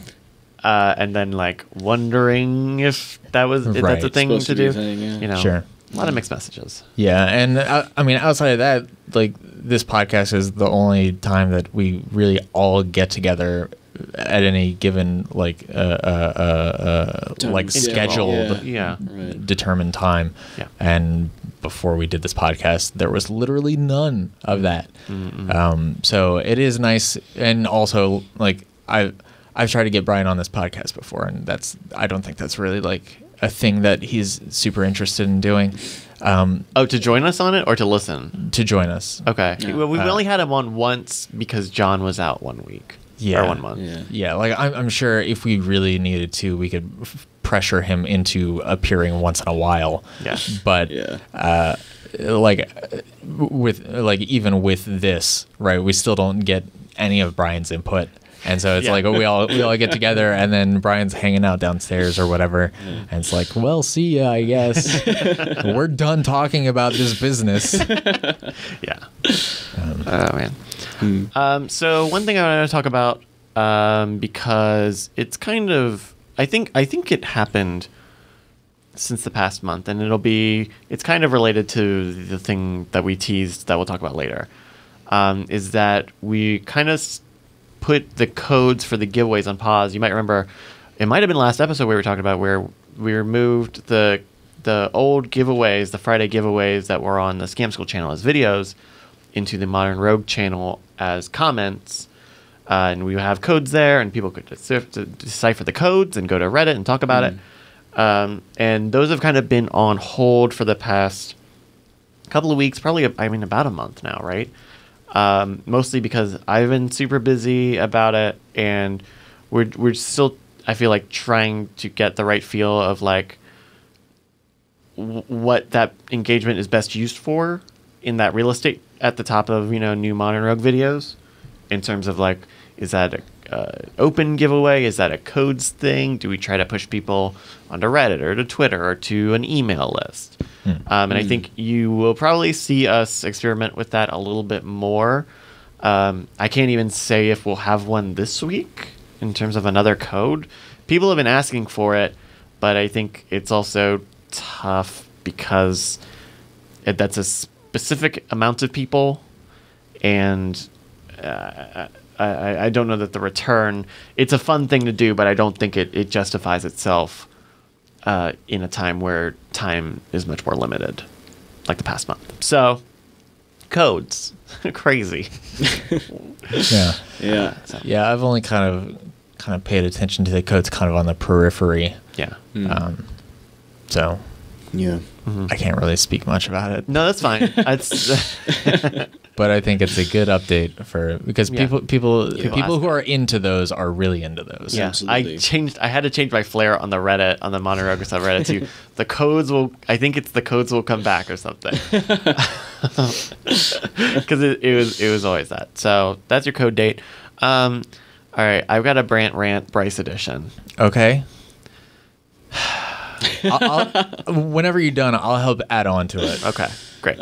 and then like wondering if that's a thing Supposed to to be do. a thing, yeah. Sure. A lot of mixed messages. Yeah, and I mean, outside of that, like this podcast is the only time that we really all get together at any given like scheduled, Right. determined time. Yeah. And before we did this podcast, there was literally none of that. So it is nice, and also like I've tried to get Brian on this podcast before, and I don't think that's really like a thing that he's super interested in doing. To join us on it or to listen? To join us. Okay. Yeah. Well, we only had him on once because John was out 1 week. Yeah. Or 1 month. Yeah. Yeah, like I'm sure if we really needed to, we could pressure him into appearing once in a while. Yeah. But Yeah. even with this, right, we still don't get any of Brian's input. And so it's like we all get together, and then Brian's hanging out downstairs or whatever, and it's like, well, see ya, I guess. We're done talking about this business. Yeah. Oh man. So one thing I want to talk about, because it's kind of, I think it happened since the past month, and it's kind of related to the thing that we teased that we'll talk about later. Is that we kind of put the codes for the giveaways on pause. You might remember, it might have been last episode we were talking about where we removed the old giveaways, the Friday giveaways that were on the Scam School channel as videos, into the Modern Rogue channel as comments. And we have codes there, and people could decipher the codes and go to Reddit and talk about it. And those have kind of been on hold for the past couple of weeks, probably, about a month now, right? Mostly because I've been super busy about it, and we're still, I feel like, trying to get the right feel of like what that engagement is best used for in that real estate at the top of new Modern Rogue videos, in terms of like, is that a open giveaway? Is that a codes thing? Do we try to push people onto Reddit or to Twitter or to an email list? And I think you will probably see us experiment with that a little bit more. I can't even say if we'll have one this week in terms of another code. People have been asking for it, but I think it's also tough because that's a specific amount of people, and I don't know that the return, it's a fun thing to do, but I don't think it justifies itself in a time where time is much more limited, like the past month. So, codes. Crazy. Yeah. Yeah, I've only kind of paid attention to the codes kind of on the periphery. Yeah. So, yeah. I can't really speak much about it. No, that's fine. But I think it's a good update because people who are into those are really into those. Yeah, absolutely. I had to change my flair on the Reddit, on the Modern Rogue subreddit to the codes will come back or something. Because it was always that. So that's your code date. All right, I've got a Brandt Randt Bryce Edition. Okay. Whenever you're done, I'll help add on to it. Okay, great.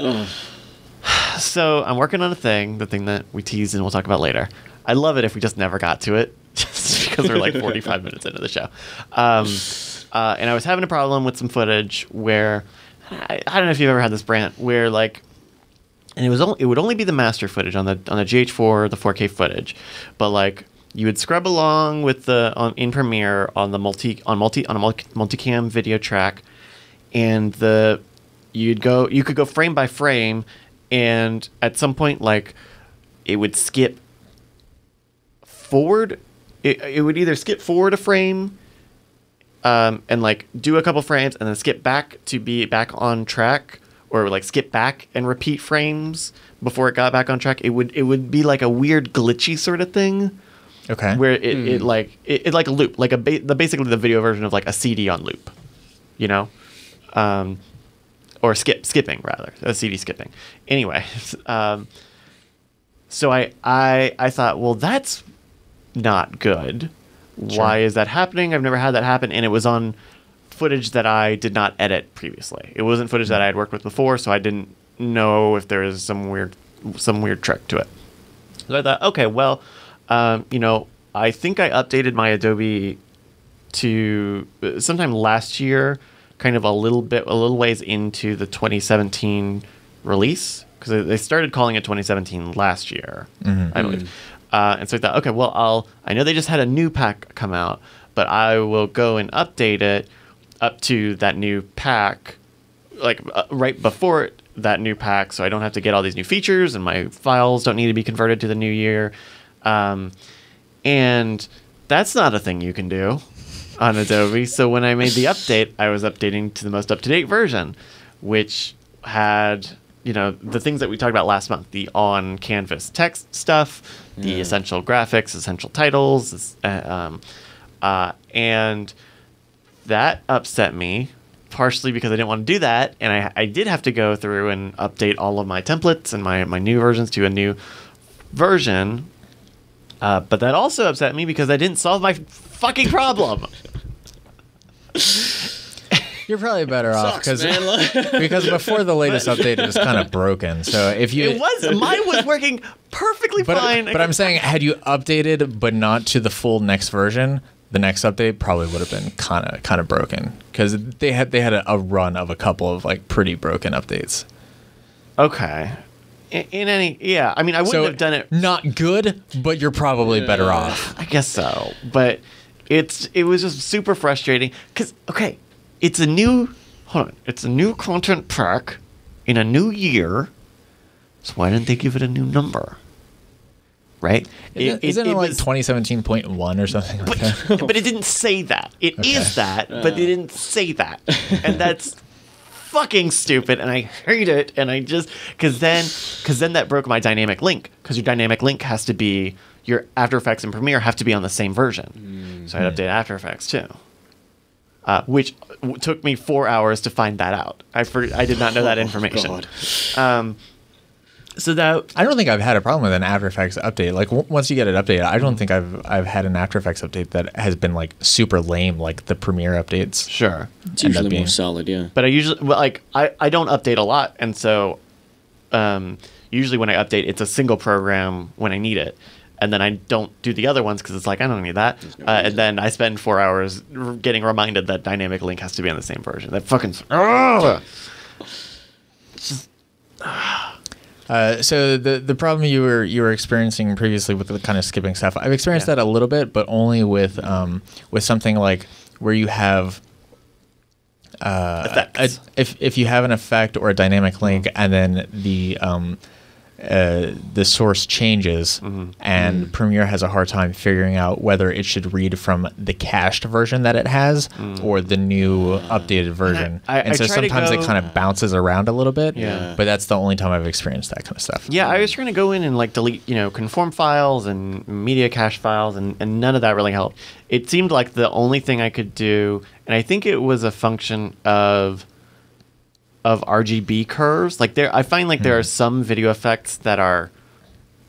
So I'm working on the thing that we teased and we'll talk about later. I'd love it if we just never got to it, just because we're like 45 minutes into the show. And I was having a problem with some footage where, I don't know if you've ever had this, Brandt, where like, and it would only be the master footage on the GH4, the 4K footage, but like you would scrub along with in Premiere on a multicam video track, and you could go frame by frame. And at some point, like, it would skip forward. It would either skip forward a frame and, like, do a couple frames and then skip back to be back on track, or it would, like, skip back and repeat frames before it got back on track. It would be, like, a weird glitchy sort of thing. Okay. Where it like a loop, like basically the video version of, like, a CD on loop, or skipping rather, a CD skipping. Anyway, so I thought, well, that's not good. Sure. Why is that happening? I've never had that happen, and it was on footage that I did not edit previously. It wasn't footage that I had worked with before, so I didn't know if there was some weird trick to it. So I thought, okay, well, I think I updated my Adobe to sometime last year, kind of a little ways into the 2017 release, because they started calling it 2017 last year, I believe. And so I thought, okay, well, I know they just had a new pack come out, but I will go and update it up to that new pack, like right before that new pack, so I don't have to get all these new features, and my files don't need to be converted to the new year. And that's not a thing you can do on Adobe. So when I made the update, I was updating to the most up-to-date version, which had, the things that we talked about last month, the on-canvas text stuff, the essential graphics, essential titles, and that upset me, partially because I didn't want to do that, and I did have to go through and update all of my templates and my new versions to a new version. But that also upset me because I didn't solve my fucking problem. You're probably better off Sucks, man. because before the latest update, it was kind of broken. So if you, Mine was working perfectly fine. But I'm saying, had you updated, but not to the full next version, the next update probably would have been kind of broken because they had a run of a couple of like pretty broken updates. Okay. I mean, I wouldn't have done it. Not good, but you're probably better off. I guess so, but it was just super frustrating because it's a new content pack in a new year, so why didn't they give it a new number? Right? Isn't it like 2017.1 or something like that? But it didn't say that. It is that, but they didn't say that, and that's fucking stupid, and I hate it. And I just because then that broke my dynamic link, because your dynamic link has to be your After Effects and Premiere have to be on the same version. So I had to update After Effects too, which took me 4 hours to find that out. I did not know that information. So that I don't think I've had a problem with an After Effects update. Like once you get it updated, I don't think I've had an After Effects update that has been like super lame like the Premiere updates. Sure, it's usually more solid, yeah. But I usually I don't update a lot, and so usually when I update, it's a single program when I need it, and then I don't do the other ones because it's like I don't need that, and then I spend 4 hours getting reminded that dynamic link has to be on the same version. That fucking so the problem you were experiencing previously with the kind of skipping stuff, I've experienced that a little bit, but only with something like where you have if you have an effect or a dynamic link and then the source changes and Premiere has a hard time figuring out whether it should read from the cached version that it has or the new updated version. And so sometimes it kind of bounces around a little bit, but that's the only time I've experienced that kind of stuff. Yeah, I was trying to go in and like delete, conform files and media cache files, and none of that really helped. It seemed like the only thing I could do, and I think it was a function of RGB curves. Like I find like there are some video effects that are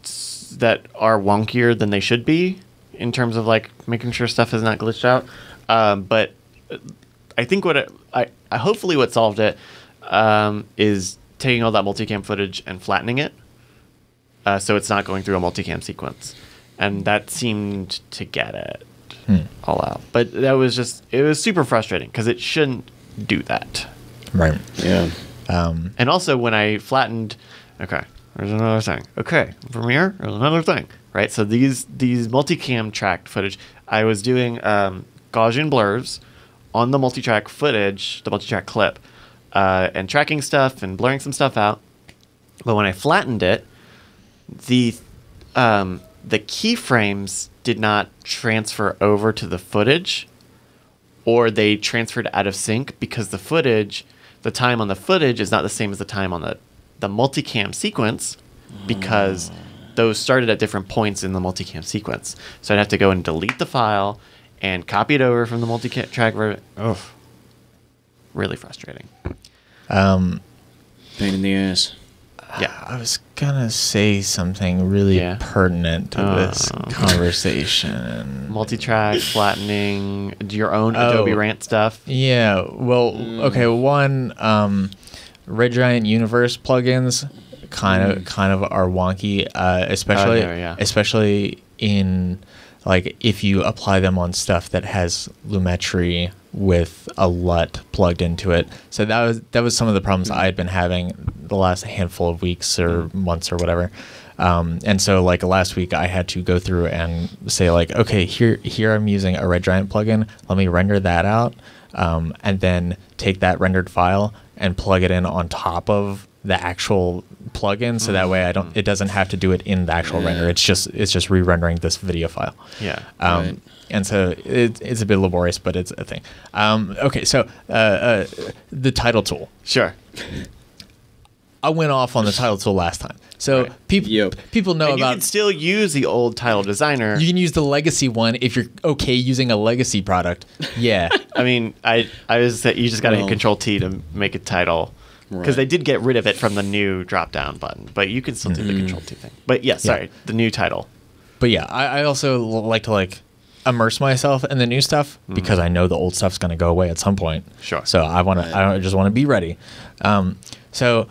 wonkier than they should be in terms of like making sure stuff is not glitched out. But I think hopefully what solved it is taking all that multicam footage and flattening it so it's not going through a multicam sequence, and that seemed to get it all out. But it was super frustrating because it shouldn't do that. Right. Yeah. And also when I flattened, there's another thing. Premiere, there's another thing. Right. So these multicam tracked footage, I was doing Gaussian blurs on the multi-track footage, the multi-track clip, and tracking stuff and blurring some stuff out. But when I flattened it, the keyframes did not transfer over to the footage, or they transferred out of sync because the time on the footage is not the same as the time on the multicam sequence, because those started at different points in the multicam sequence. So I'd have to go and delete the file and copy it over from the multi-track version. Oh, really frustrating. Pain in the ass. Yeah, I was gonna say something really pertinent to this conversation. Multi-track flattening, your own Adobe Randt stuff. Yeah. Well, okay. One, Red Giant Universe plugins kind of are wonky, especially in like if you apply them on stuff that has Lumetri with a LUT plugged into it. So that was some of the problems I had been having the last handful of weeks or months or whatever. And so like last week I had to go through and say like, okay, here I'm using a Red Giant plugin. Let me render that out. And then take that rendered file and plug it in on top of the actual plugin, so that way it doesn't have to do it in the actual render. It's just re-rendering this video file. Yeah. And so it's a bit laborious, but it's a thing. Okay, so the title tool. Sure. I went off on the title tool last time. So people know and you about. can still use the old title designer. You can use the legacy one if you're okay using a legacy product. Yeah. I mean, I was that you just got to hit Control T to make a title, because they did get rid of it from the new drop down button, but you can still do the Control T thing. But sorry, the new title. But yeah, I also like to immerse myself in the new stuff because I know the old stuff's going to go away at some point. Sure. So I just want to be ready. So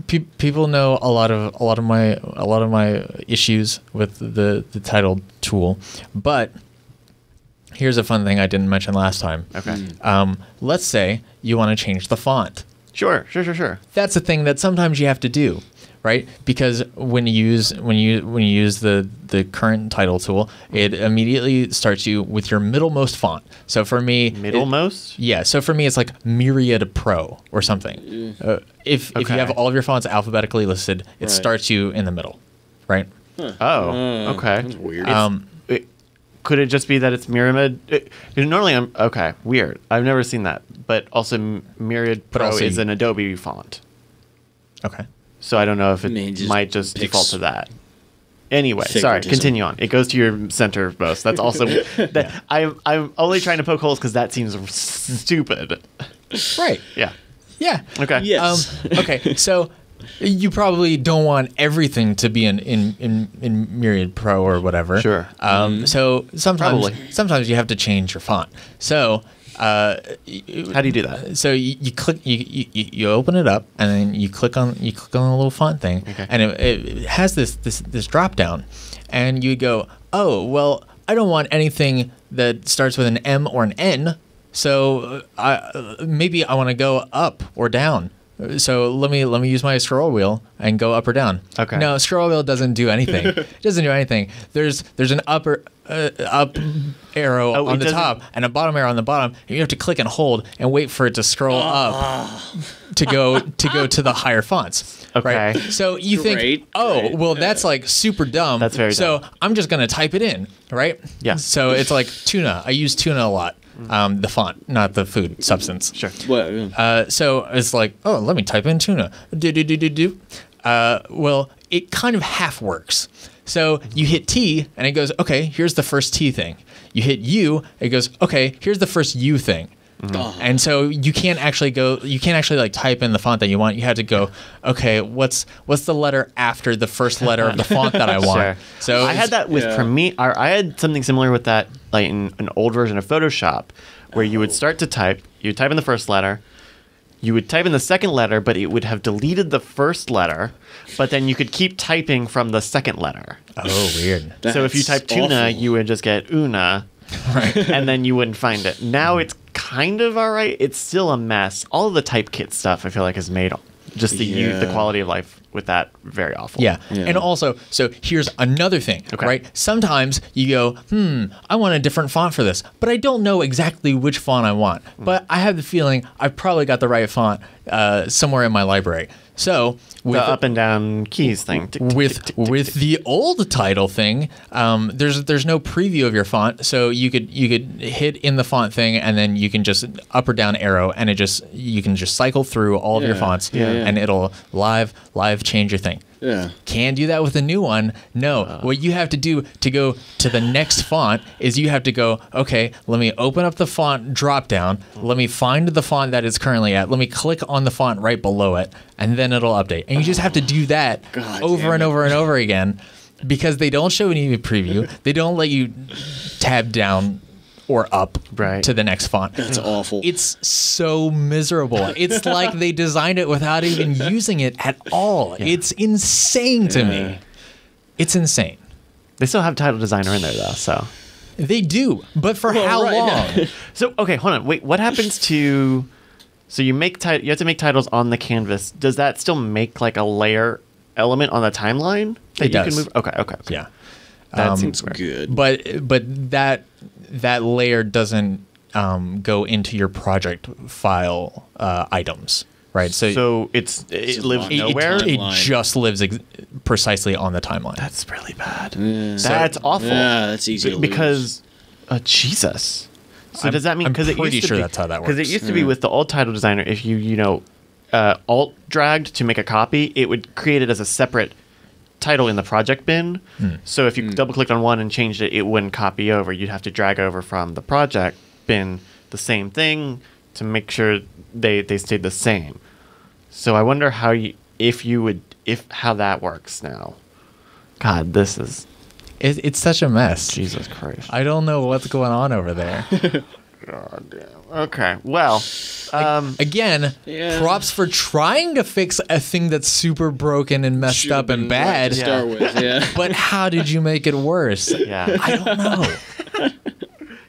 people know a lot of my issues with the title tool, but here's a fun thing I didn't mention last time. Okay. Let's say you want to change the font. Sure. That's a thing that sometimes you have to do, right? Because when you use the current title tool, it immediately starts you with your middlemost font. So for me, Middlemost? So for me, it's like Myriad Pro or something. If you have all of your fonts alphabetically listed, it starts you in the middle, right? Oh, okay. That's weird. Could it just be that it's Myriad? Normally, okay, weird. I've never seen that. But also, Myriad Pro also is an Adobe font. Okay. So I don't know if it might just default to that. Anyway, sorry, continue on. It goes to your center most. That's also I'm only trying to poke holes because that seems stupid. Right. Yeah. Yeah. Okay. Yes. Okay. So you probably don't want everything to be in Myriad Pro or whatever. Sure. So sometimes you have to change your font. So how do you do that? So you click, you open it up, and then you click on the little font thing, and it has this drop down, and you go, oh well, I don't want anything that starts with an M or an N, so maybe I want to go up or down. So let me use my scroll wheel and go up or down. Okay. No, scroll wheel doesn't do anything. It doesn't do anything. There's an up arrow on the top and a bottom arrow on the bottom. And you have to click and hold and wait for it to scroll up to go to the higher fonts. Okay. Right? So you think, that's like super dumb. That's very so dumb. I'm just gonna type it in, right? Yeah. So it's like tuna. I use tuna a lot. The font, not the food substance. Sure. So it's like, oh, let me type in tuna. Well, it kind of half works. So you hit T, and it goes, okay, here's the first T thing. You hit U, it goes, okay, here's the first U thing. And so you can't actually like type in the font that you want. You have to go, okay, what's the letter after the first letter of the font that I want? Sure. So I had that with Premiere. I had something similar with that, like in an old version of Photoshop, where you would start to type. You would type in the first letter. You would type in the second letter, but it would have deleted the first letter. But then you could keep typing from the second letter. Oh, weird. So if you type tuna, you would just get una. Right. And then you wouldn't find it. Now it's kind of all right. It's still a mess. All of the typekit stuff I feel like has made just the quality of life with that very awful. Yeah. And also, so here's another thing, right? Sometimes you go, I want a different font for this, but I don't know exactly which font I want. But I have the feeling I've probably got the right font somewhere in my library. So with the up and down keys thing. With the old title thing, there's no preview of your font, so you could hit in the font thing, and then you can just up or down arrow, and you can just cycle through all of your fonts, and it'll live change your thing. Yeah. Can do that with a new one? No. What you have to do to go to the next font is you have to go, okay, let me open up the font drop down. Let me find the font that it's currently at. Let me click on the font right below it, and then it'll update. And you just have to do that over and over and over again, because they don't show any preview. They don't let you tab down or up to the next font. That's awful. It's so miserable. It's like they designed it without even using it at all. Yeah. It's insane to me. It's insane. They still have title designer in there though, so. They do, but for how long? So okay, hold on. Wait, what happens to? So you make you have to make titles on the canvas. Does that still make like a layer element on the timeline that you can move? Okay. Yeah. That seems good. But that layer doesn't go into your project file items, right? So it lives nowhere. It just lives precisely on the timeline. That's really bad. That's awful. Yeah, that's easy to lose. Because Jesus. So does that mean, I'm because pretty sure that's how that works? Because it used to be with the old title designer, if you alt dragged to make a copy, it would create it as a separate title in the project bin. So if you double clicked on one and changed it, it wouldn't copy over. You'd have to drag over from the project bin the same thing to make sure they stayed the same. So I wonder how that works now. God, this is It's such a mess. Jesus Christ. I don't know what's going on over there. God damn. Okay. Well, again, props for trying to fix a thing that's super broken and messed up and bad. To start with, yeah. But how did you make it worse? Yeah. I don't know.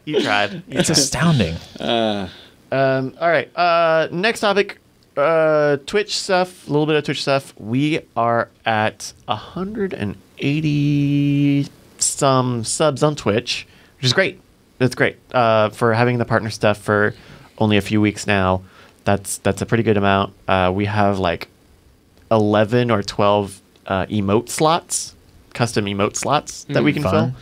You tried. It's astounding. All right. Next topic. Twitch stuff. A little bit of Twitch stuff. We are at 180 some subs on Twitch, which is great. That's great. For having the partner stuff for only a few weeks now, that's a pretty good amount. We have like 11 or 12 emote slots, custom emote slots that we can fill.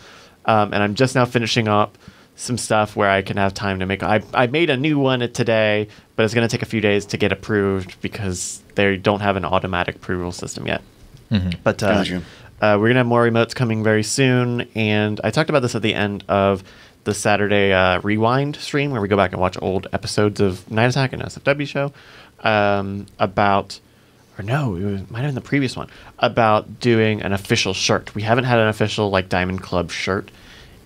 And I'm just now finishing up some stuff where I can have time to make. I made a new one today, but it's going to take a few days to get approved because they don't have an automatic approval system yet. But Gotcha. we're going to have more emotes coming very soon. And I talked about this at the end of the Saturday Rewind stream where we go back and watch old episodes of Night Attack and SFW show about, or no, it might have been the previous one, about doing an official shirt. We haven't had an official like Diamond Club shirt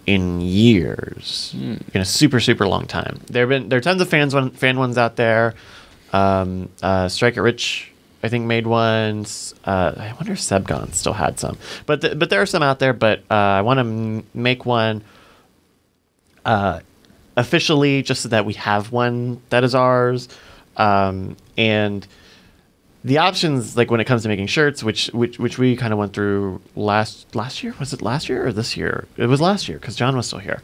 in years, in a super, super long time. There are tons of fan ones out there. Strike It Rich, I think, made ones. I wonder if Sebgon still had some. But there are some out there, but I want to make one officially just so that we have one that is ours. And the options, like when it comes to making shirts, which we kind of went through last year. Was it last year or this year? It was last year because John was still here.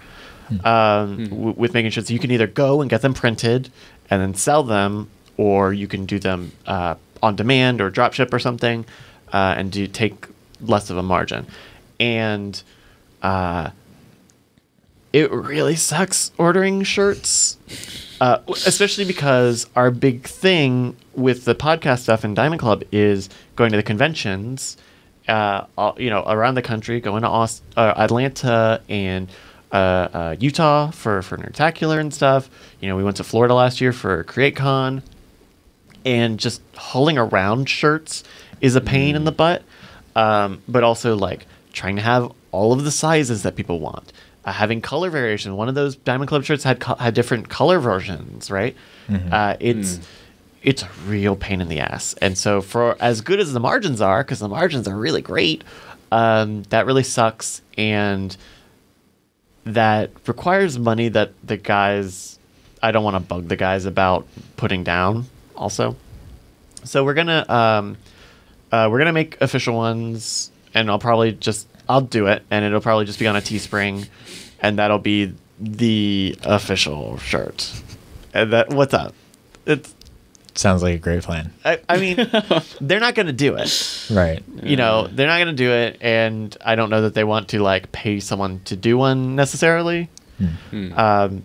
With making shirts, you can either go and get them printed and then sell them, or you can do them on demand or drop ship or something, and take less of a margin. And it really sucks ordering shirts, especially because our big thing with the podcast stuff in Diamond Club is going to the conventions, around the country, going to Atlanta and Utah for Nerdtacular and stuff. We went to Florida last year for CreateCon, and just hauling around shirts is a pain in the butt. But also like trying to have all of the sizes that people want. Having color variation. One of those Diamond Club shirts had different color versions, right? It's a real pain in the ass. And so for as good as the margins are, because the margins are really great, that really sucks. And that requires money that the guys, I don't want to bug the guys about putting down also. So we're gonna make official ones, and I'll do it, and it'll probably just be on a Teespring, and that'll be the official shirt. And what's up? It sounds like a great plan. I mean, they're not going to do it, right? They're not going to do it, and I don't know that they want to like pay someone to do one necessarily.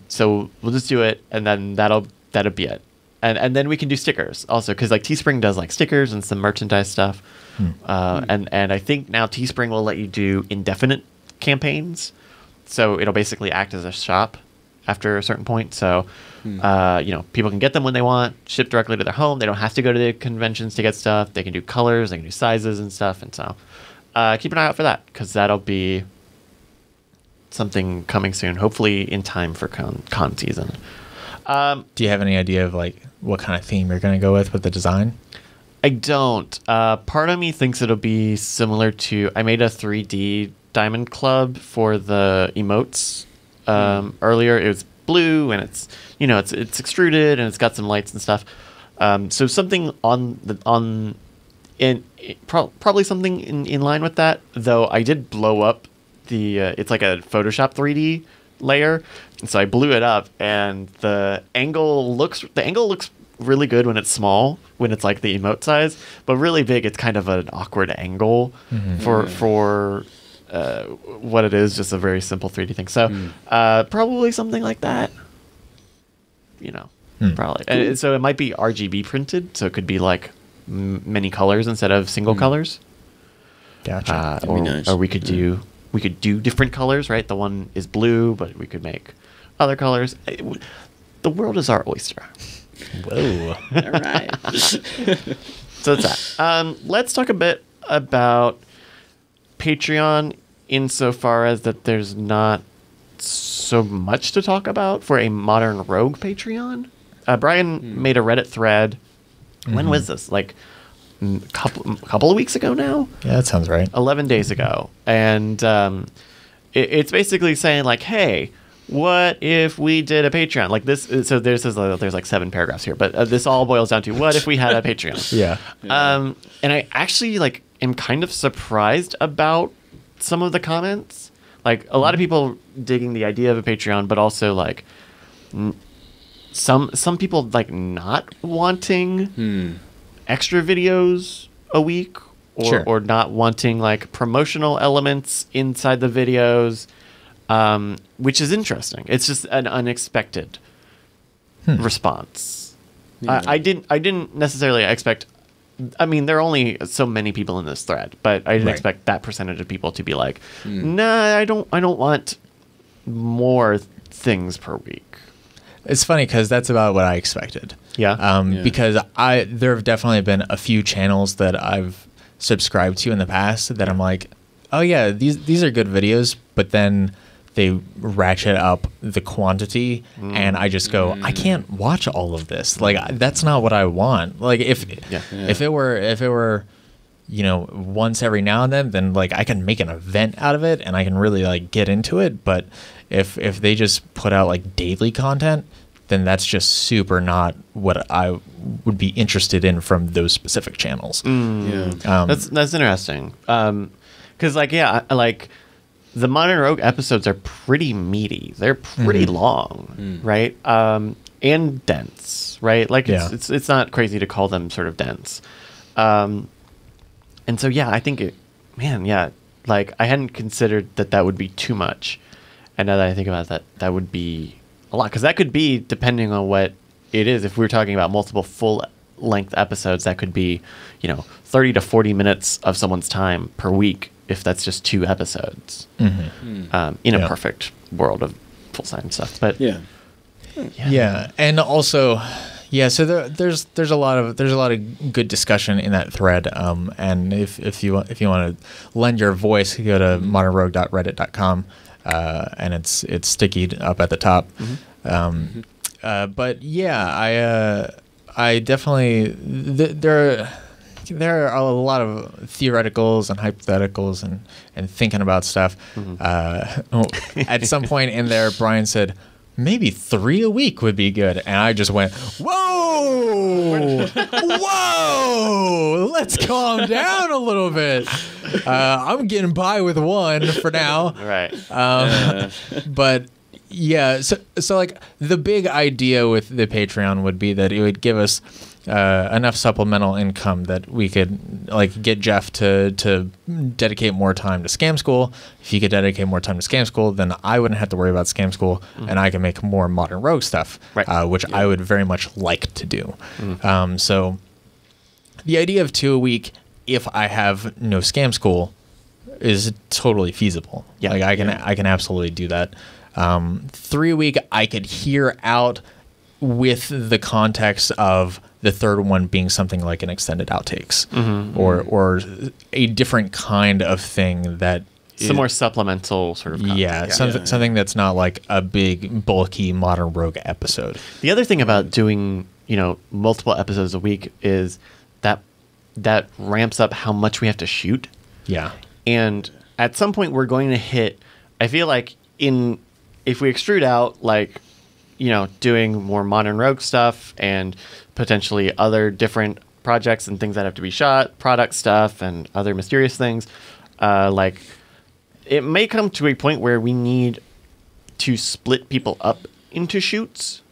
So we'll just do it, and then that'll be it. And then we can do stickers also, because like Teespring does like stickers and some merchandise stuff. And I think now Teespring will let you do indefinite campaigns, so it'll basically act as a shop after a certain point. So people can get them when they want, ship directly to their home. They don't have to go to the conventions to get stuff. They can do colors, they can do sizes and stuff. And so keep an eye out for that, because that'll be something coming soon, hopefully in time for con season. Do you have any idea of like what kind of theme you're going to go with the design? I don't. Part of me thinks it'll be similar to, I made a 3D Diamond Club for the emotes earlier. It was blue, and it's extruded, and it's got some lights and stuff. So something probably something in line with that. Though I did blow up it's like a Photoshop 3D layer, and so I blew it up, and the angle looks really good when it's small, when it's like the emote size, but really big, it's kind of an awkward angle for what it is, just a very simple 3D thing. So probably something like that, probably. And so it might be RGB printed, so it could be like many colors instead of single colors. Gotcha. That'd be nice. Or we could do different colors, right? The one is blue, but we could make other colors. The world is our oyster. Whoa. All right. So that's that. Let's talk a bit about Patreon. insofar as that there's not so much to talk about for a modern rogue Patreon. Brian made a Reddit thread. When was this? Like a couple of weeks ago now? Yeah, that sounds right. 11 days ago. And it's basically saying like, hey, what if we did a Patreon like this? So there's like 7 paragraphs here, but this all boils down to what if we had a Patreon? Yeah. And I actually like am kind of surprised about some of the comments. Like a lot of people digging the idea of a Patreon, but also like some people like not wanting extra videos a week or not wanting like promotional elements inside the videos. Which is interesting. It's just an unexpected response. Yeah. I didn't necessarily expect. I mean, there are only so many people in this thread, but I didn't expect that percentage of people to be like, "Nah, I don't want more things per week." It's funny because that's about what I expected. Yeah. Because there have definitely been a few channels that I've subscribed to in the past that I'm like, oh yeah, these are good videos, but then they ratchet up the quantity and I just go, I can't watch all of this. Like that's not what I want. Like if it were, you know, once every now and then like I can make an event out of it and I can really like get into it. But if they just put out like daily content, then that's just super not what I would be interested in from those specific channels. That's interesting. 'Cause like, like the Modern Rogue episodes are pretty meaty. They're pretty long, right? And dense, right? Like it's not crazy to call them sort of dense. And so, I think like I hadn't considered that would be too much. And now that I think about that, that would be a lot. Because that could be, depending on what it is, if we were talking about multiple full-length episodes, that could be, 30 to 40 minutes of someone's time per week, if that's just 2 episodes. In a perfect world of full-time stuff. But and also, so there's a lot of good discussion in that thread. And if you want to lend your voice, go to modernrogue.reddit.com. And it's sticky up at the top. But I definitely there are a lot of theoreticals and hypotheticals and thinking about stuff. At some point in there, Brian said, maybe 3 a week would be good. And I just went, whoa, let's calm down a little bit. I'm getting by with 1 for now. Right. But so like the big idea with the Patreon would be that it would give us enough supplemental income that we could like get Jeff to dedicate more time to Scam School. If he could dedicate more time to Scam School, then I wouldn't have to worry about Scam School, and I can make more Modern Rogue stuff, which I would very much like to do. So the idea of 2 a week, if I have no Scam School, is totally feasible. Like I can absolutely do that. 3 a week, I could hear out with the context of the third one being something like an extended outtakes or a different kind of thing that some more supplemental sort of content. Something that's not like a big bulky Modern Rogue episode. The other thing about doing multiple episodes a week is that ramps up how much we have to shoot. And at some point we're going to hit, I feel like if we extrude out like doing more Modern Rogue stuff and potentially other different projects and things that have to be shot, product stuff and other mysterious things, like it may come to a point where we need to split people up into shoots,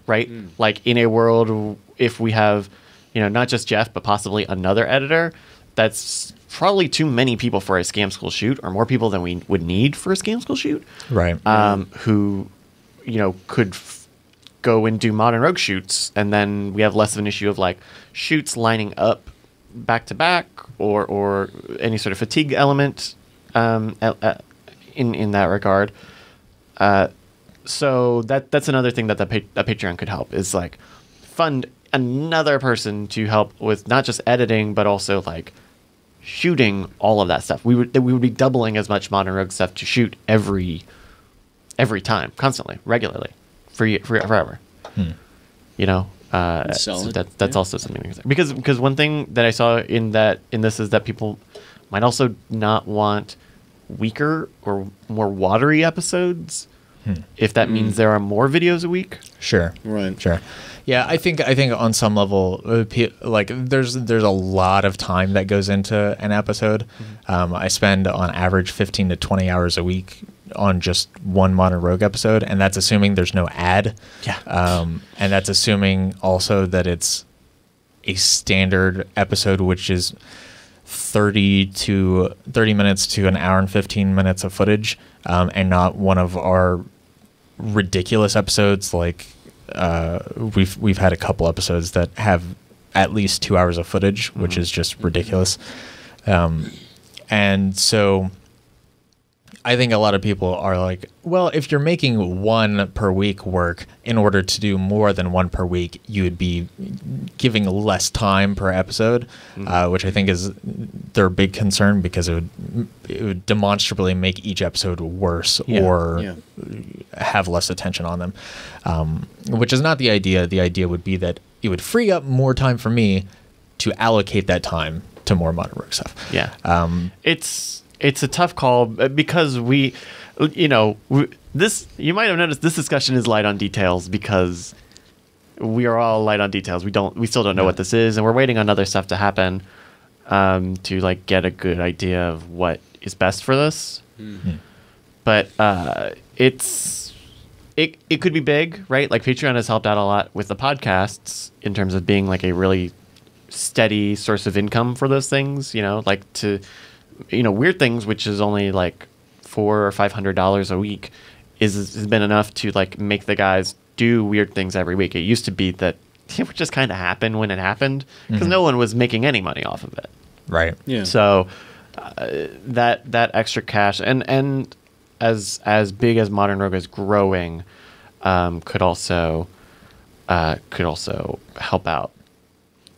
right? Like in a world, if we have, not just Jeff, but possibly another editor, that's probably too many people for a Scam School shoot, or more people than we would need for a Scam School shoot. Right. Who, could go and do Modern Rogue shoots, and then we have less of an issue of like shoots lining up back to back, or any sort of fatigue element in that regard. So that's another thing that a Patreon could help, is like fund another person to help with not just editing, but also like shooting all of that stuff. We would be doubling as much Modern Rogue stuff to shoot every time, constantly, regularly, forever. You know, so that's also something to consider. Because one thing that I saw in this is that people might also not want weaker or more watery episodes. If that means there are more videos a week. Sure. Right. Sure. Yeah, I think on some level, like there's a lot of time that goes into an episode. I spend on average 15 to 20 hours a week on just one Modern Rogue episode, and that's assuming there's no ad. Yeah. And that's assuming also that it's a standard episode, which is 30 minutes to an hour and 15 minutes of footage, and not one of our ridiculous episodes. Like we've had a couple episodes that have at least 2 hours of footage, which is just ridiculous. And so I think a lot of people are like, well, if you're making one per week work, in order to do more than one per week, you would be giving less time per episode, which I think is their big concern, because it would demonstrably make each episode worse or have less attention on them, which is not the idea. The idea would be that it would free up more time for me to allocate that time to more Modern Rogue stuff. Yeah. It's a tough call because you might have noticed this discussion is light on details because we are all light on details. We still don't know what this is, and we're waiting on other stuff to happen to like get a good idea of what is best for this. But it could be big, right? Like Patreon has helped out a lot with the podcasts in terms of being like a really steady source of income for those things, like to Weird Things, which is only like $400 or $500 a week, has been enough to like make the guys do Weird Things every week. It used to be that it would just kind of happen when it happened because no one was making any money off of it. Right. Yeah. So that extra cash and as big as Modern Rogue is growing, could also help out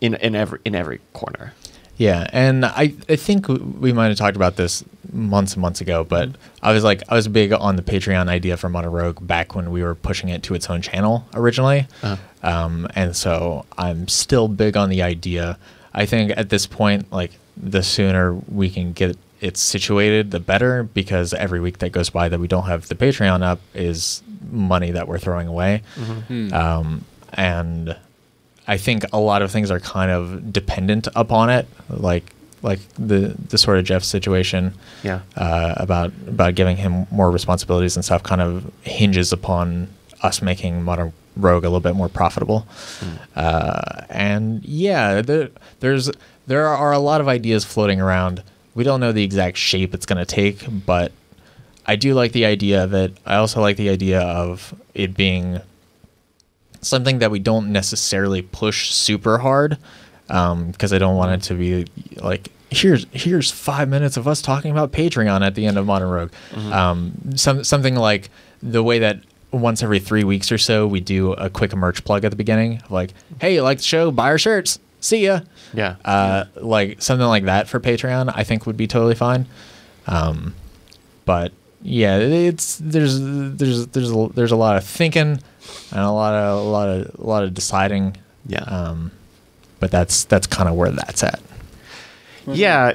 in every corner. Yeah, and I think we might have talked about this months and months ago, but I was big on the Patreon idea for Modern Rogue back when we were pushing it to its own channel originally, and so I'm still big on the idea. I think at this point, like the sooner we can get it situated, the better, because every week that goes by that we don't have the Patreon up is money that we're throwing away, and I think a lot of things are kind of dependent upon it, like the sort of Jeff situation, about giving him more responsibilities and stuff kind of hinges upon us making Modern Rogue a little bit more profitable. And yeah, there are a lot of ideas floating around. We don't know the exact shape it's going to take, but I do like the idea of it. I also like the idea of it being something that we don't necessarily push super hard, because I don't want it to be like here's 5 minutes of us talking about Patreon at the end of Modern Rogue. Something like the way that once every 3 weeks or so we do a quick merch plug at the beginning, like, hey, you like the show, buy our shirts, see ya. Like something like that for Patreon I think would be totally fine. But yeah, there's a lot of thinking and a lot of deciding. But that's kind of where that's at. Yeah,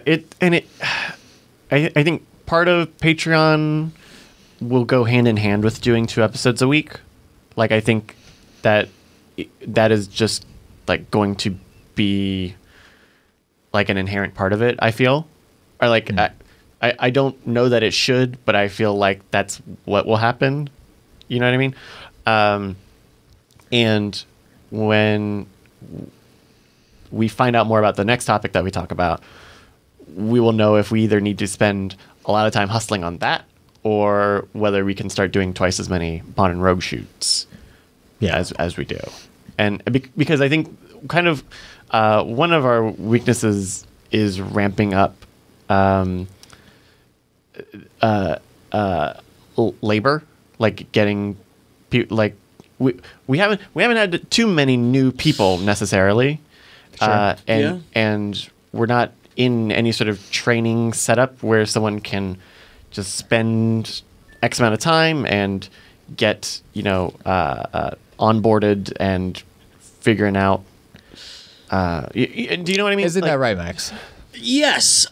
I think part of Patreon will go hand in hand with doing 2 episodes a week. Like I think that is just like going to be like an inherent part of it, I feel. Or like I don't know that it should, but I feel like that's what will happen. You know what I mean? And when we find out more about the next topic that we talk about, we will know if we either need to spend a lot of time hustling on that or whether we can start doing twice as many Modern Rogue shoots as we do. And because I think kind of one of our weaknesses is ramping up labor, like getting like we haven't had too many new people necessarily, and we're not in any sort of training setup where someone can just spend X amount of time and get, onboarded and figuring out. Do you know what I mean? Isn't that right, Max? Yes,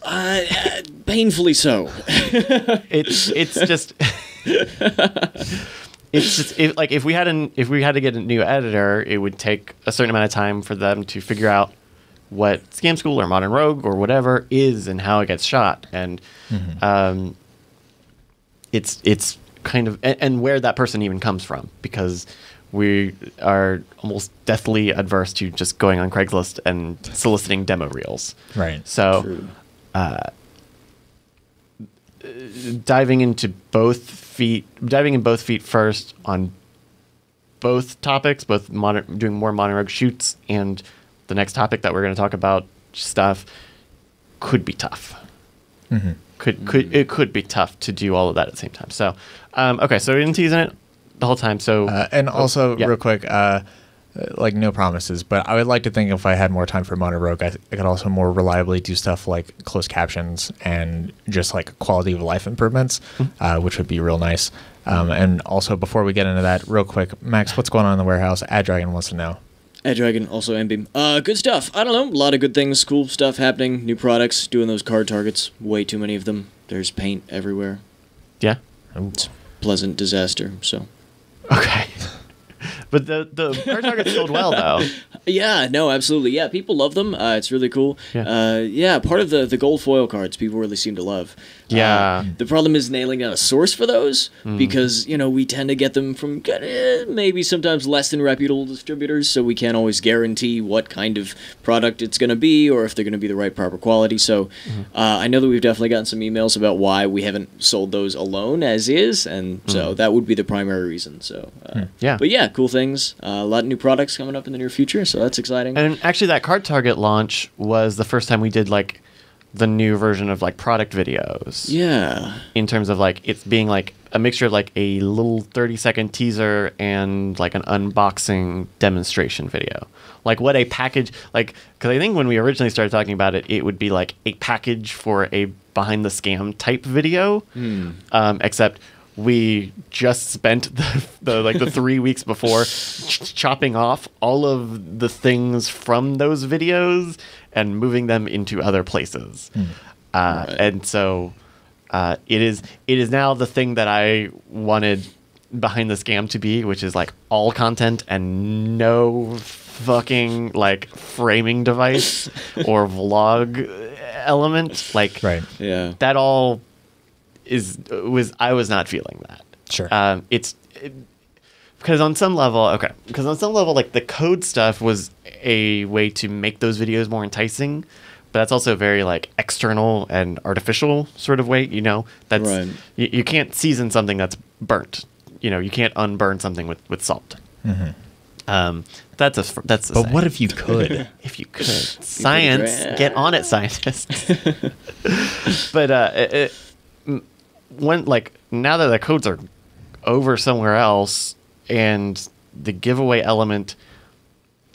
painfully so. It's just if we had to get a new editor, it would take a certain amount of time for them to figure out what Scam School or Modern Rogue or whatever is and how it gets shot, and it's kind of and where that person even comes from, because we are almost deathly adverse to just going on Craigslist and soliciting demo reels. Right. So, diving in both feet first on both topics, doing more Modern Rogue shoots and the next topic that we're going to talk about stuff could be tough. Mm-hmm. It could be tough to do all of that at the same time. So, okay, so we've been teasing it the whole time. So, real quick, no promises, but I would like to think if I had more time for Modern Rogue, I could also more reliably do stuff like closed captions and just like quality of life improvements, which would be real nice. And also, before we get into that, real quick, Max, what's going on in the warehouse? AdDragon wants to know. AdDragon, also MBeam. Good stuff. I don't know. A lot of good things, cool stuff happening, new products, doing those card targets. Way too many of them. There's paint everywhere. Yeah. It's a pleasant disaster, so. Okay. But the card targets sold well, though. Yeah, no, absolutely. Yeah, people love them. It's really cool. Yeah. Part of the gold foil cards people really seem to love. Yeah. The problem is nailing down a source for those because, we tend to get them from maybe sometimes less than reputable distributors, so we can't always guarantee what kind of product it's going to be or if they're going to be the right proper quality. So I know that we've definitely gotten some emails about why we haven't sold those alone as is, and so that would be the primary reason. So, But yeah, cool things. A lot of new products coming up in the near future, so that's exciting. And actually, that card target launch was the first time we did like the new version of like product videos. Yeah. In terms of like it's being like a mixture of like a little 30-second teaser and like an unboxing demonstration video. Like what a package, like, because I think when we originally started talking about it, it would be like a package for a behind the scam type video, except we just spent the 3 weeks before chopping off all of the things from those videos and moving them into other places. Right. And so it is now the thing that I wanted behind the scam to be, which is like all content and no fucking like framing device or vlog element. Like, right. Yeah. That all I was not feeling that. Sure. Because on some level, like the code stuff was a way to make those videos more enticing, but that's also very like external and artificial sort of way. That's right. You can't season something that's burnt. You can't unburn something with salt. Mm-hmm. That's the But saying. what if you could? If you could, science, get on it, scientists. But when like now that the codes are over somewhere else and the giveaway element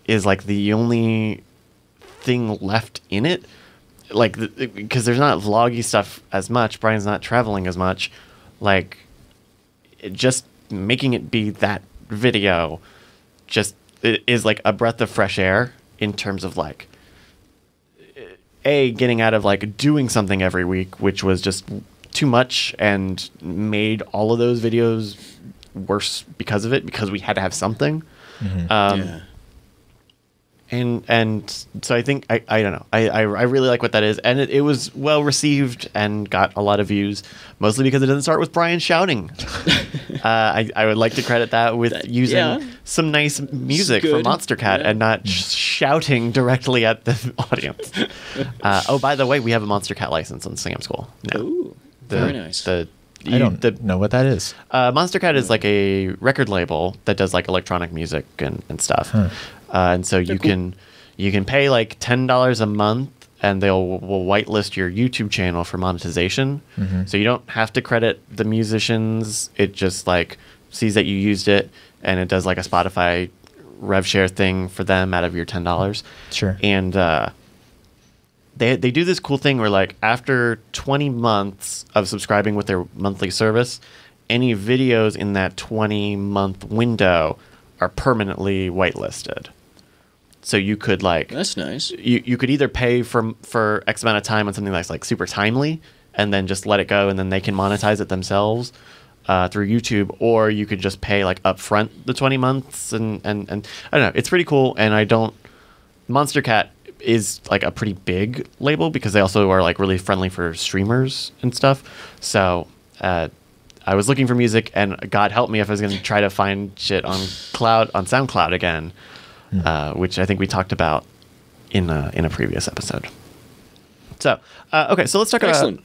is like the only thing left in it, like because there's not vloggy stuff as much, Brian's not traveling as much, like just making it be that video just it is like a breath of fresh air in terms of like getting out of like doing something every week, which was just too much and made all of those videos worse because of it, because we had to have something. And so I think I don't know, I really like what that is, and it was well received and got a lot of views, mostly because it doesn't start with Brian shouting. I would like to credit that with using some nice music from MonsterCat and not shouting directly at the audience. By the way, we have a MonsterCat license on Scam School now. Ooh. Very nice. I don't know what that is. MonsterCat is like a record label that does like electronic music and stuff. And so you can pay like $10 a month and will whitelist your YouTube channel for monetization. So you don't have to credit the musicians. It just like sees that you used it and it does like a Spotify rev share thing for them out of your $10. Sure. And they do this cool thing where like after 20 months of subscribing with their monthly service, any videos in that 20-month window are permanently whitelisted. So you could like That's nice. You could either pay for X amount of time on something that's like super timely and then just let it go and then they can monetize it themselves through YouTube, or you could just pay like upfront the 20 months and I don't know, it's pretty cool. And MonsterCat is like a pretty big label because they also are like really friendly for streamers and stuff. So I was looking for music, and God help me if I was going to try to find shit on SoundCloud again, which I think we talked about in a previous episode. So okay, so let's talk about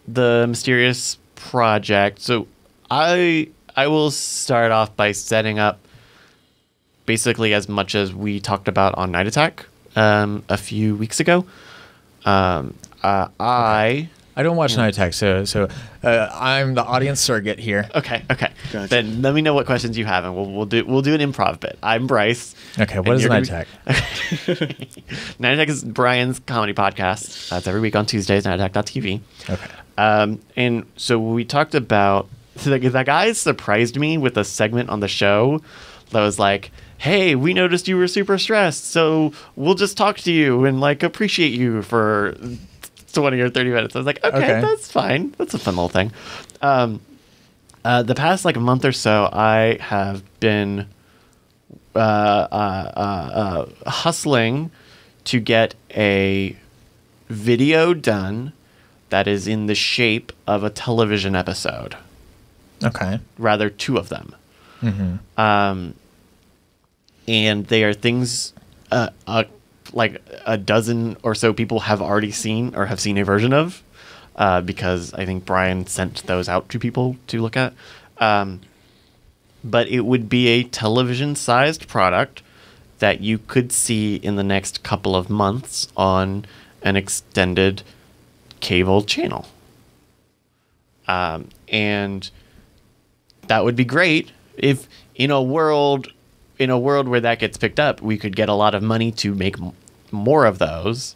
the mysterious project. So I will start off by setting up basically as much as we talked about on Night Attack a few weeks ago. I don't watch Night Attack, so I'm the audience surrogate here. Okay. Gotcha. Then let me know what questions you have, and we'll do an improv bit. I'm Bryce. Okay, what is Night Attack? Night Attack is Brian's comedy podcast. That's every week on Tuesdays, nightattack.tv. Okay. And so we talked about that guy surprised me with a segment on the show that was like, hey, we noticed you were super stressed, so we'll just talk to you and like appreciate you for 20 or 30 minutes. I was like, okay, that's fine. That's a fun little thing. The past like a month or so, I have been hustling to get a video done that is in the shape of a television episode. Okay. Rather, two of them. Mm-hmm. And they are things like a dozen or so people have already seen or have seen a version of, because I think Brian sent those out to people to look at. But it would be a television-sized product that you could see in the next couple of months on an extended cable channel. And that would be great if in a world where that gets picked up, we could get a lot of money to make more of those.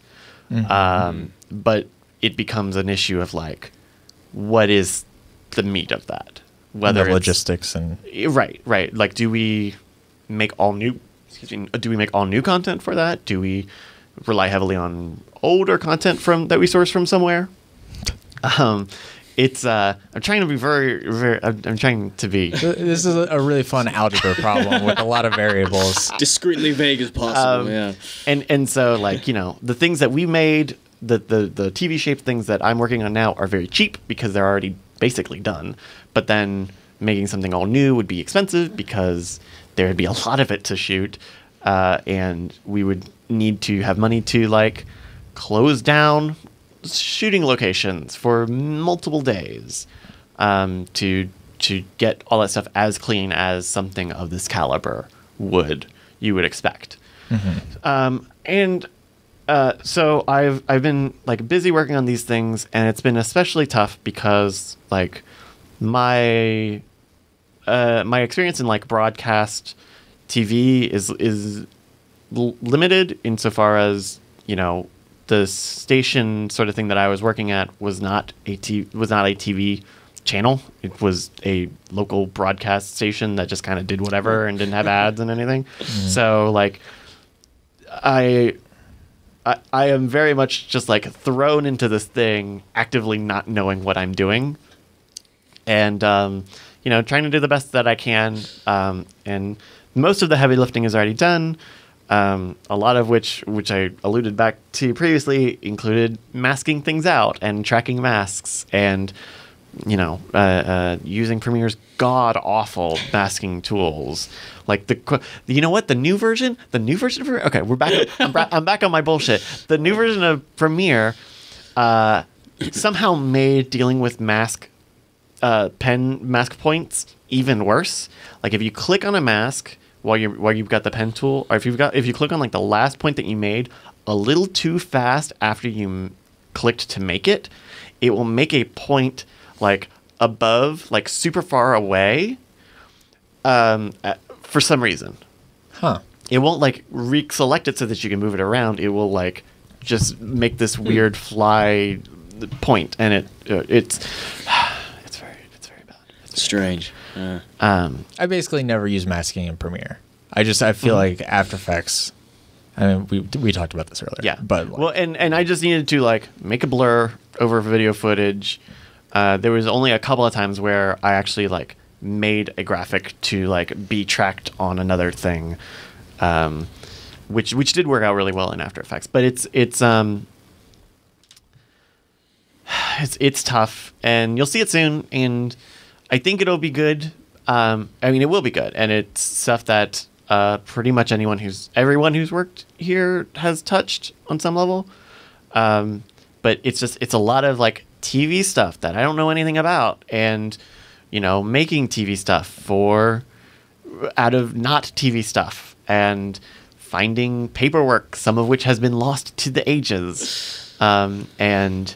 Mm-hmm. But it becomes an issue of like, what is the meat of that? Whether the logistics and right. Like, do we make all new content for that? Do we rely heavily on older content that we source from somewhere? It's I'm trying to be very I'm trying to be. This is a really fun algebra problem with a lot of variables. Discreetly vague as possible. Yeah. And so like, the things that we made, the TV shaped things that I'm working on now are very cheap because they're already basically done. But then making something all new would be expensive because there would be a lot of it to shoot, and we would need to have money to like close down shooting locations for multiple days, to get all that stuff as clean as something of this caliber you would expect. Mm-hmm. So I've been like busy working on these things, and it's been especially tough because like my experience in like broadcast TV is limited insofar as the station sort of thing that I was working at was not a TV channel. It was a local broadcast station that just kind of did whatever and didn't have ads and anything. Mm-hmm. So like I am very much just like thrown into this thing, actively not knowing what I'm doing, and trying to do the best that I can. And most of the heavy lifting is already done. A lot of which I alluded back to previously included masking things out and tracking masks and using Premiere's god awful masking tools. Like the new version of Premiere. Okay, we're back. I'm back on my bullshit. The new version of Premiere somehow made dealing with mask points even worse. Like if you click on a mask while you've got the pen tool, or if you click on like the last point that you made a little too fast after you clicked to make it, it will make a point like above, like super far away, for some reason. Huh. It won't like select it so that you can move it around. It will like just make this weird fly point, and it's very bad. It's strange. I basically never use masking in Premiere. I feel like After Effects. I mean, we talked about this earlier. Yeah, but well, and I just needed to like make a blur over video footage. There was only a couple of times where I actually like made a graphic to like be tracked on another thing, which did work out really well in After Effects. But it's tough, and you'll see it soon, and I think it'll be good. I mean, it will be good, and it's stuff that pretty much everyone who's worked here has touched on some level. But it's a lot of like TV stuff that I don't know anything about, and making TV stuff out of not TV stuff, and finding paperwork, some of which has been lost to the ages, and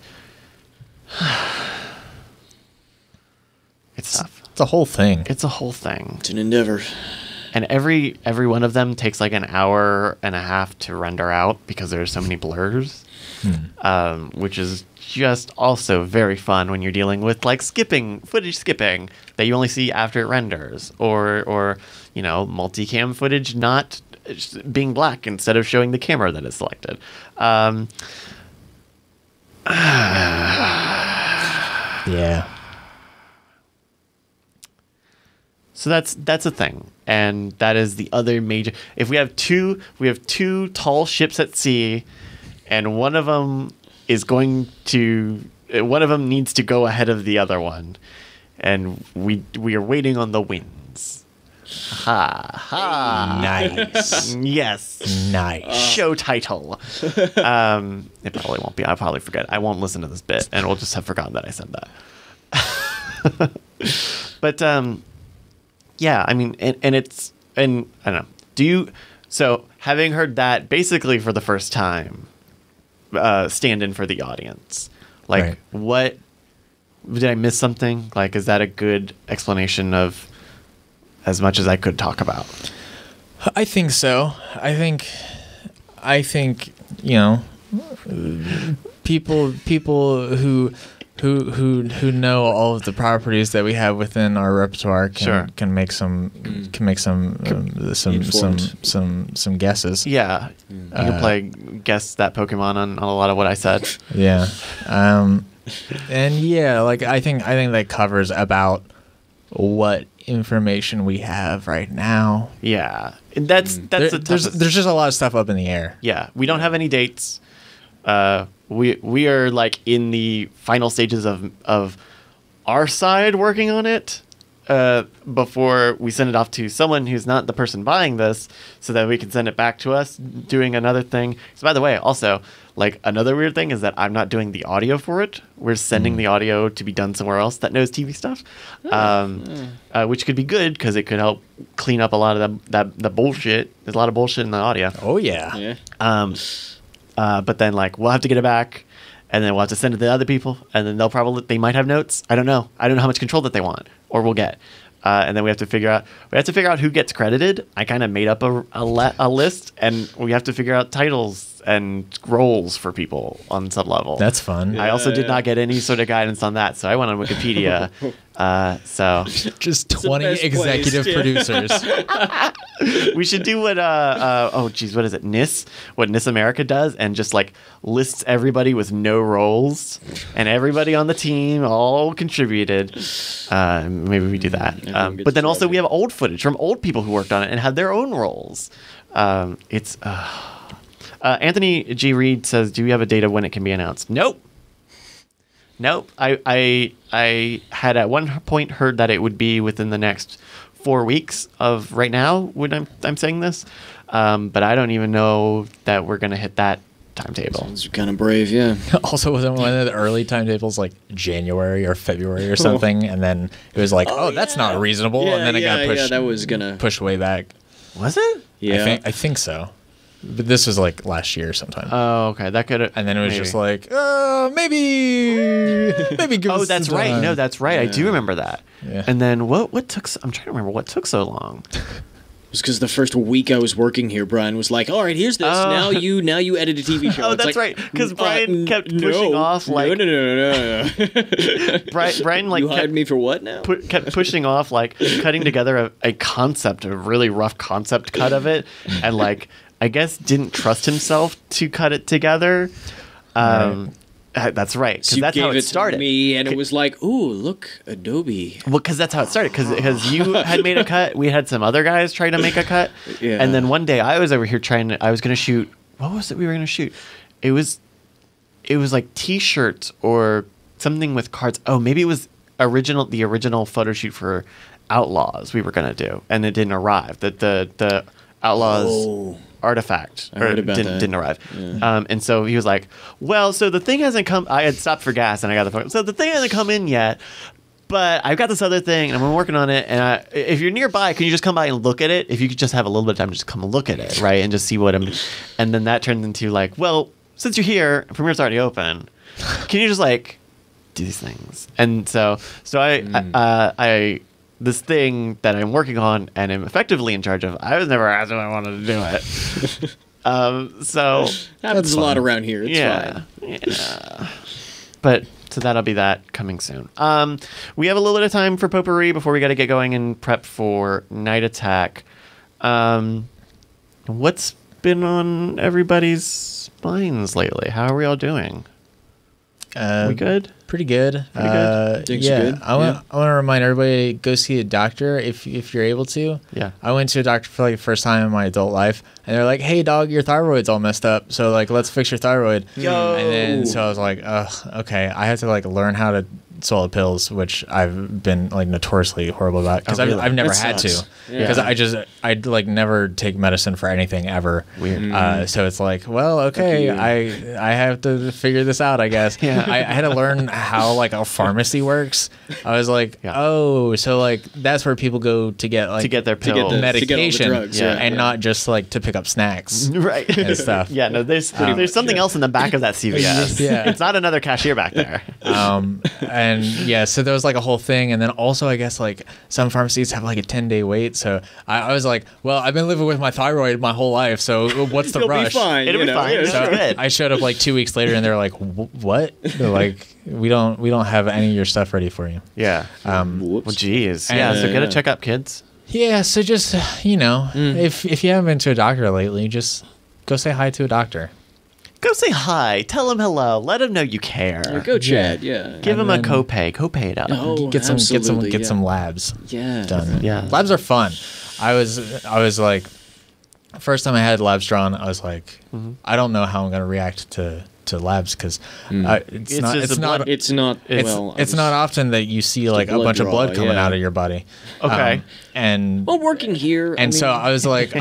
it's tough. It's a whole thing. It's a whole thing. It's an endeavor. And every one of them takes like an hour and a half to render out because there's so many blurs, which is just also very fun when you're dealing with like footage skipping that you only see after it renders, or multicam footage not being black instead of showing the camera that is selected. Yeah. So that's a thing, and that is the other major. If we have two tall ships at sea, and one of them needs to go ahead of the other one, and we are waiting on the winds. Ha ha! Nice. Yes. Nice. Show title. It probably won't be. I'll probably forget. I won't listen to this bit, and we'll just have forgotten that I said that. But yeah, I mean, and I don't know. So having heard that basically for the first time, stand in for the audience. Like, right. What did I miss something? Like, is that a good explanation of as much as I could talk about? I think so. I think people who know all of the properties that we have within our repertoire can make some guesses. Yeah, you can guess that Pokemon on a lot of what I said. Yeah, and yeah, like I think that covers about what information we have right now. Yeah, and that's there's just a lot of stuff up in the air. Yeah, we don't have any dates. We are like in the final stages of our side working on it before we send it off to someone who's not the person buying this, so that we can send it back to us doing another thing. So by the way, also like another weird thing is that I'm not doing the audio for it. We're sending the audio to be done somewhere else that knows TV stuff, which could be good because it could help clean up a lot of the bullshit. There's a lot of bullshit in the audio. Oh yeah. But then like we'll have to get it back, and then we'll have to send it to the other people, and then they might have notes. I don't know how much control that they want or will get. And then we have to figure out who gets credited. I kind of made up a list, and we have to figure out titles and roles for people on some level. That's fun. I also did not get any sort of guidance on that, so I went on Wikipedia. So just 20 executive producers. We should do what what is it? NIS? What NIS America does, and just like lists everybody with no roles, and everybody on the team all contributed. Maybe we do that. But then also we have old footage from old people who worked on it and had their own roles. Anthony G. Reed says, "Do you have a date of when it can be announced?" Nope. I had at one point heard that it would be within the next 4 weeks of right now when I'm saying this, but I don't even know that we're gonna hit that timetable. Sounds kind of brave, yeah. Also, wasn't one of the early timetables like January or February or something, and then it was like, that's not reasonable, and then it got pushed. Yeah, that was gonna push way back. Was it? Yeah, I think so. But this was like last year sometime. Oh, okay. That could have. And then it was just like, maybe give us that's some right. time. No, that's right. I do remember that. Yeah. And then what took? I'm trying to remember what took so long. was because the first week I was working here, Brian was like, "All right, here's this. Now you edit a TV show." Oh, It's that's like, right. Because Brian kept pushing off like no. Brian like You hired me for what now? kept pushing off like cutting together a concept, a really rough concept cut of it, and like I guess didn't trust himself to cut it together. That's right, because So you that's how gave it started. to me, and it was like, "Ooh, look, Adobe." Well, because that's how it started. Because you had made a cut, we had some other guys trying to make a cut, Yeah. and then one day I was over here I was going to shoot. What was it we were going to shoot? It was like T-shirts or something with cards. Oh, maybe it was the original photo shoot for Outlaws we were going to do, and it didn't arrive. The Outlaws artifact I heard about that. didn't arrive. Yeah. And so he was like, well, so the thing hasn't come. I had stopped for gas and I got the phone. So the thing hasn't come in yet, but I've got this other thing and I'm working on it. And if you're nearby, can you just come by and look at it? If you could just have a little bit of time, just come and look at it, right? And just see what I'm. And then that turned into like, well, since you're here, Premiere's already open. Can you just like do these things? And so I this thing that I'm working on and am effectively in charge of, I was never asked if I wanted to do it. So Happens a lot around here. It's fine. Yeah. But so that'll be that coming soon. We have a little bit of time for Potpourri before we got to get going and prep for Night Attack. What's been on everybody's minds lately? How are we all doing? We good? Pretty good. Things yeah, good? I want to remind everybody, go see a doctor if you're able to. Yeah. I went to a doctor for like the first time in my adult life, and they're like, "Hey, dog, your thyroid's all messed up. So like, let's fix your thyroid." Yo. And then so I was like, okay. I have to like learn how to swallow pills, which I've been like notoriously horrible about because really? I've never That had sucks. to Yeah. because I'd like never take medicine for anything ever. Weird. So it's like, well, okay, you. I have to figure this out, I guess. Yeah. I had to learn how like a pharmacy works. I was like, Yeah. oh, so like that's where people go to get like To get their To get pills. the medication, drugs, yeah. and not just like to pick up snacks. Right. And stuff. Yeah, no, there's something else in the back of that CVS. Yeah. It's not another cashier back there. And yeah, so there was like a whole thing, and then also I guess like some pharmacies have like a 10-day wait. So I was like, well, I've been living with my thyroid my whole life, so what's the You'll rush? be fine. It'll you be know, fine. yeah. It's So good. I showed up like 2 weeks later, and they're like, "What?" They're like, "We don't have any of your stuff ready for you." Yeah. Whoops. Well, geez. Yeah, so get a checkup, kids. Yeah, so just if you haven't been to a doctor lately, just go say hi to a doctor. Go say hi. Tell him hello. Let him know you care. Go, Chad. Yeah. Give him And a then- copay. Copay it up. Oh, Get absolutely, some labs Yeah. done. Yeah. Labs are fun. I was like, first time I had labs drawn, I was like, I don't know how I'm gonna react to labs because It's just it's a not blood- It's not. it's not often that you see like a blood bunch of draw, blood coming yeah. out of your body. Okay. And Well, working here. and so I was like,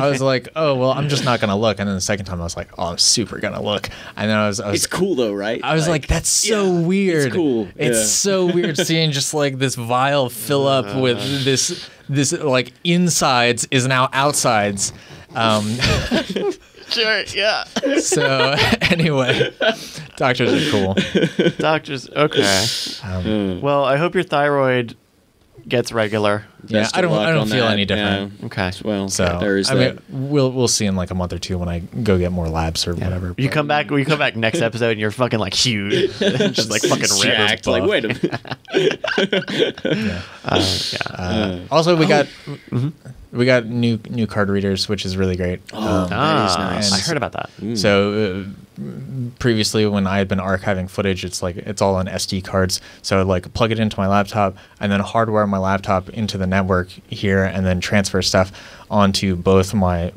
oh well, I'm just not gonna look. And then the second time I was like, oh, I'm super gonna look. And then I was it's cool though, right? I was like, that's so yeah, weird. it's cool, It's yeah. so weird seeing just like this vial fill up with this like insides is now outsides. Sure, yeah. So anyway, doctors are cool. Doctors, okay. Well, I hope your thyroid gets regular. Yeah, Best I of luck don't on feel that, any different. yeah. Okay. Well, So there is I that. mean, we'll see in like a month or two when I go get more labs or whatever. You but- come back. We come back next episode, and you're fucking like huge, just like fucking jacked. Like, wait a minute. Also, we got new card readers, which is really great. That is nice. I heard about that. So previously, when I had been archiving footage, it's all on SD cards. So I'd like plug it into my laptop and then hardwire my laptop into the network here, and then transfer stuff onto both my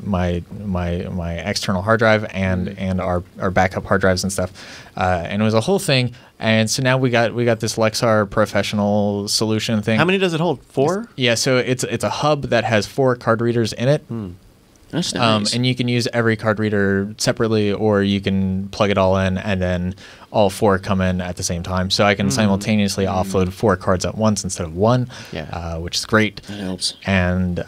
external hard drive and our backup hard drives and stuff. And it was a whole thing. And so now we got this Lexar professional solution thing. How many does it hold? 4? Yeah, so it's a hub that has 4 card readers in it. That's nice. And you can use every card reader separately, or you can plug it all in and then all 4 come in at the same time. So I can simultaneously offload 4 cards at once instead of 1, Yeah. which is great. That helps. And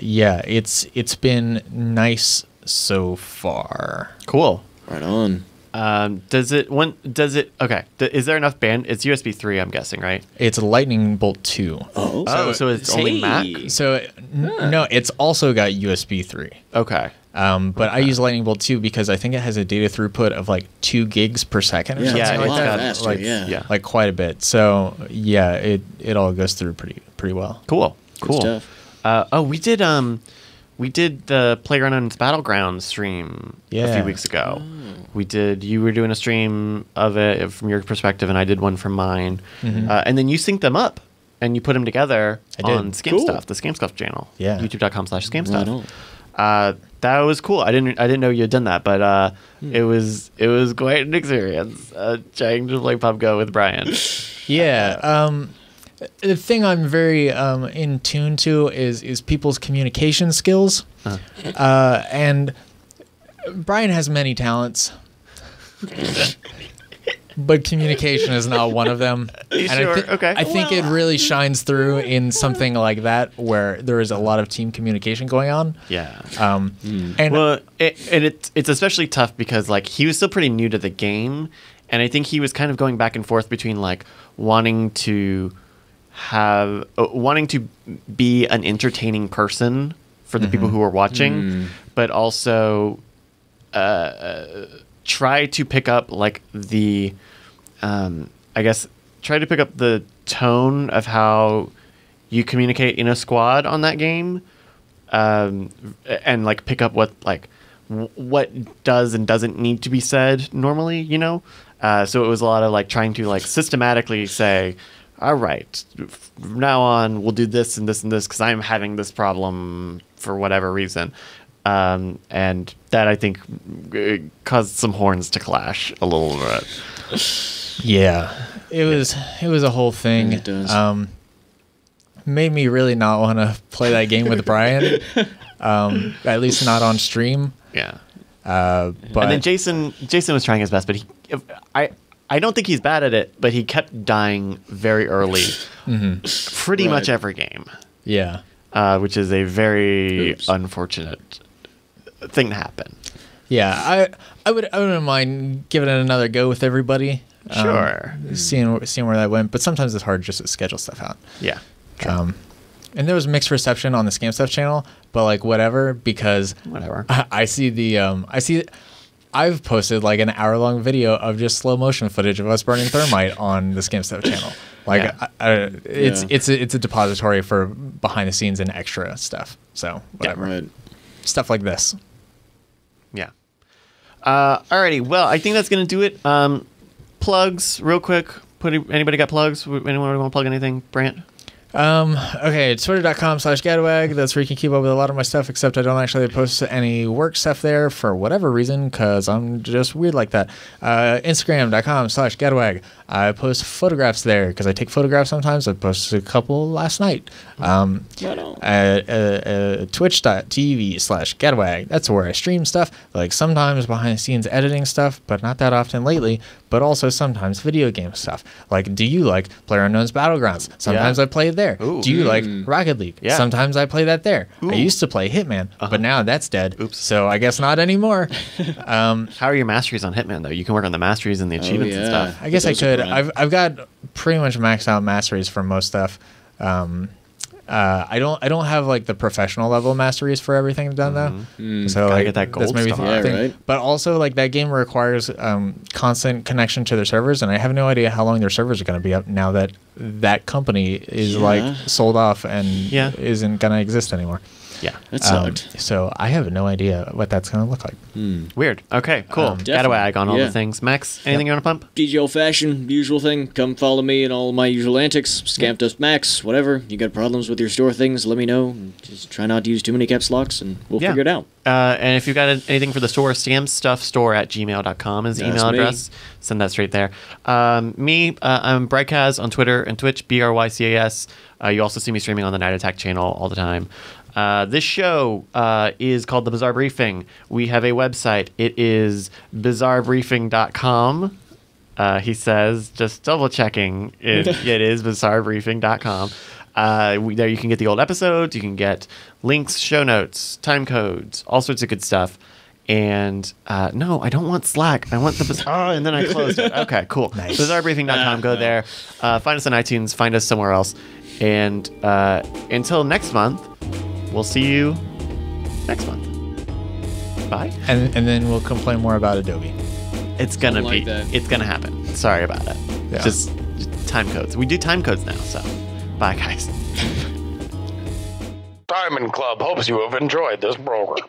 yeah, it's been nice so far. Cool. Right on. Is there enough band? It's USB 3, I'm guessing, right? It's Lightning Bolt 2. So it's only Mac? So no, it's also got USB 3. Okay. But I use Lightning Bolt 2 because I think it has a data throughput of like 2 gigs per second or something like that. Faster, like quite a bit. So yeah, it all goes through pretty well. Cool. Good stuff. We did the Playgrounds Battlegrounds stream a few weeks ago. You were doing a stream of it from your perspective, and I did one from mine. And then you synced them up, and you put them together on Scam Stuff, the Scam Stuff channel. Yeah. YouTube.com/ScamStuff. That was cool. I didn't know you had done that, but it was quite an experience trying to play PUBG with Brian. Yeah. The thing I'm very in tune to is people's communication skills. And Brian has many talents, but communication is not one of them. I think it really shines through in something like that where there is a lot of team communication going on. Yeah. And it's especially tough because like he was still pretty new to the game, and I think he was kind of going back and forth between like wanting to be an entertaining person for the people who are watching, but also try to pick up like the try to pick up the tone of how you communicate in a squad on that game, and like pick up what does and doesn't need to be said normally, you know. So it was a lot of like trying to like systematically say, all right, from now on, we'll do this and this and this because I'm having this problem for whatever reason. And that, I think, caused some horns to clash a little bit. Yeah, it was a whole thing. It does. Made me really not want to play that game with Brian, at least not on stream. Yeah. But and then Jason was trying his best, but I don't think he's bad at it, but he kept dying very early, pretty much every game. Yeah. Which is a very unfortunate thing to happen. Yeah, I wouldn't mind giving it another go with everybody. Sure. Seeing where that went, but sometimes it's hard just to schedule stuff out. Yeah. And there was mixed reception on the Scam Stuff channel, but like whatever, because I've posted like an hour-long video of just slow motion footage of us burning thermite on the Scam Stuff channel. Like it's a depository for behind the scenes and extra stuff. So whatever. Right. Stuff like this. Yeah. Alrighty. Well, I think that's gonna do it. Plugs, real quick. Anybody got plugs? Anyone want to plug anything? Brandt? Okay, twitter.com/gadwag. That's where you can keep up with a lot of my stuff, except I don't actually post any work stuff there for whatever reason, because I'm just weird like that. Instagram.com/gadwag. I post photographs there because I take photographs sometimes. I posted a couple last night. Twitch.tv/gadwag. That's where I stream stuff, like sometimes behind the scenes editing stuff, but not that often lately, but also sometimes video game stuff. Like, do you like PlayerUnknown's Battlegrounds? Sometimes I play there. Ooh. Do you like Rocket League? Yeah. Sometimes I play that there. I used to play Hitman, but now that's dead. Oops. So I guess not anymore. How are your masteries on Hitman though? You can work on the masteries and the achievements and stuff. I guess I could. I've got pretty much maxed out masteries for most stuff. I don't have like the professional level masteries for everything done though. So Gotta like, get that gold that's maybe star. the thing. Right. But also like that game requires constant connection to their servers, and I have no idea how long their servers are going to be up now that that company is like sold off and isn't going to exist anymore. Yeah. That sucked. So I have no idea what that's going to look like. Weird. Okay, cool. Gotta wag on all the things. Max, anything you want to pump? DJ Old Fashioned, usual thing. Come follow me in all my usual antics. Scamdust Max, whatever. You got problems with your store things, let me know. Just try not to use too many caps locks, and we'll figure it out. And if you've got anything for the store, scamstuffstore@gmail.com is the email address. Send that straight there. I'm Brycaz on Twitter and Twitch, BRYCAS. You also see me streaming on the Night Attack channel all the time. This show is called The Bizarre Briefing. We have a website. It is bizarrebriefing.com. He says, just double checking. It is bizarrebriefing.com. There you can get the old episodes. You can get links, show notes, time codes, all sorts of good stuff. And no, I don't want Slack. I want the and then I closed it. Okay, cool. Nice. BizarreBriefing.com. Go there. Find us on iTunes. Find us somewhere else. And until next month, we'll see you next month. Bye. And then we'll complain more about Adobe. It's gonna Something like that. It's gonna happen. Sorry about it. Yeah. Just time codes. We do time codes now. So, bye, guys. Diamond Club hopes you have enjoyed this program.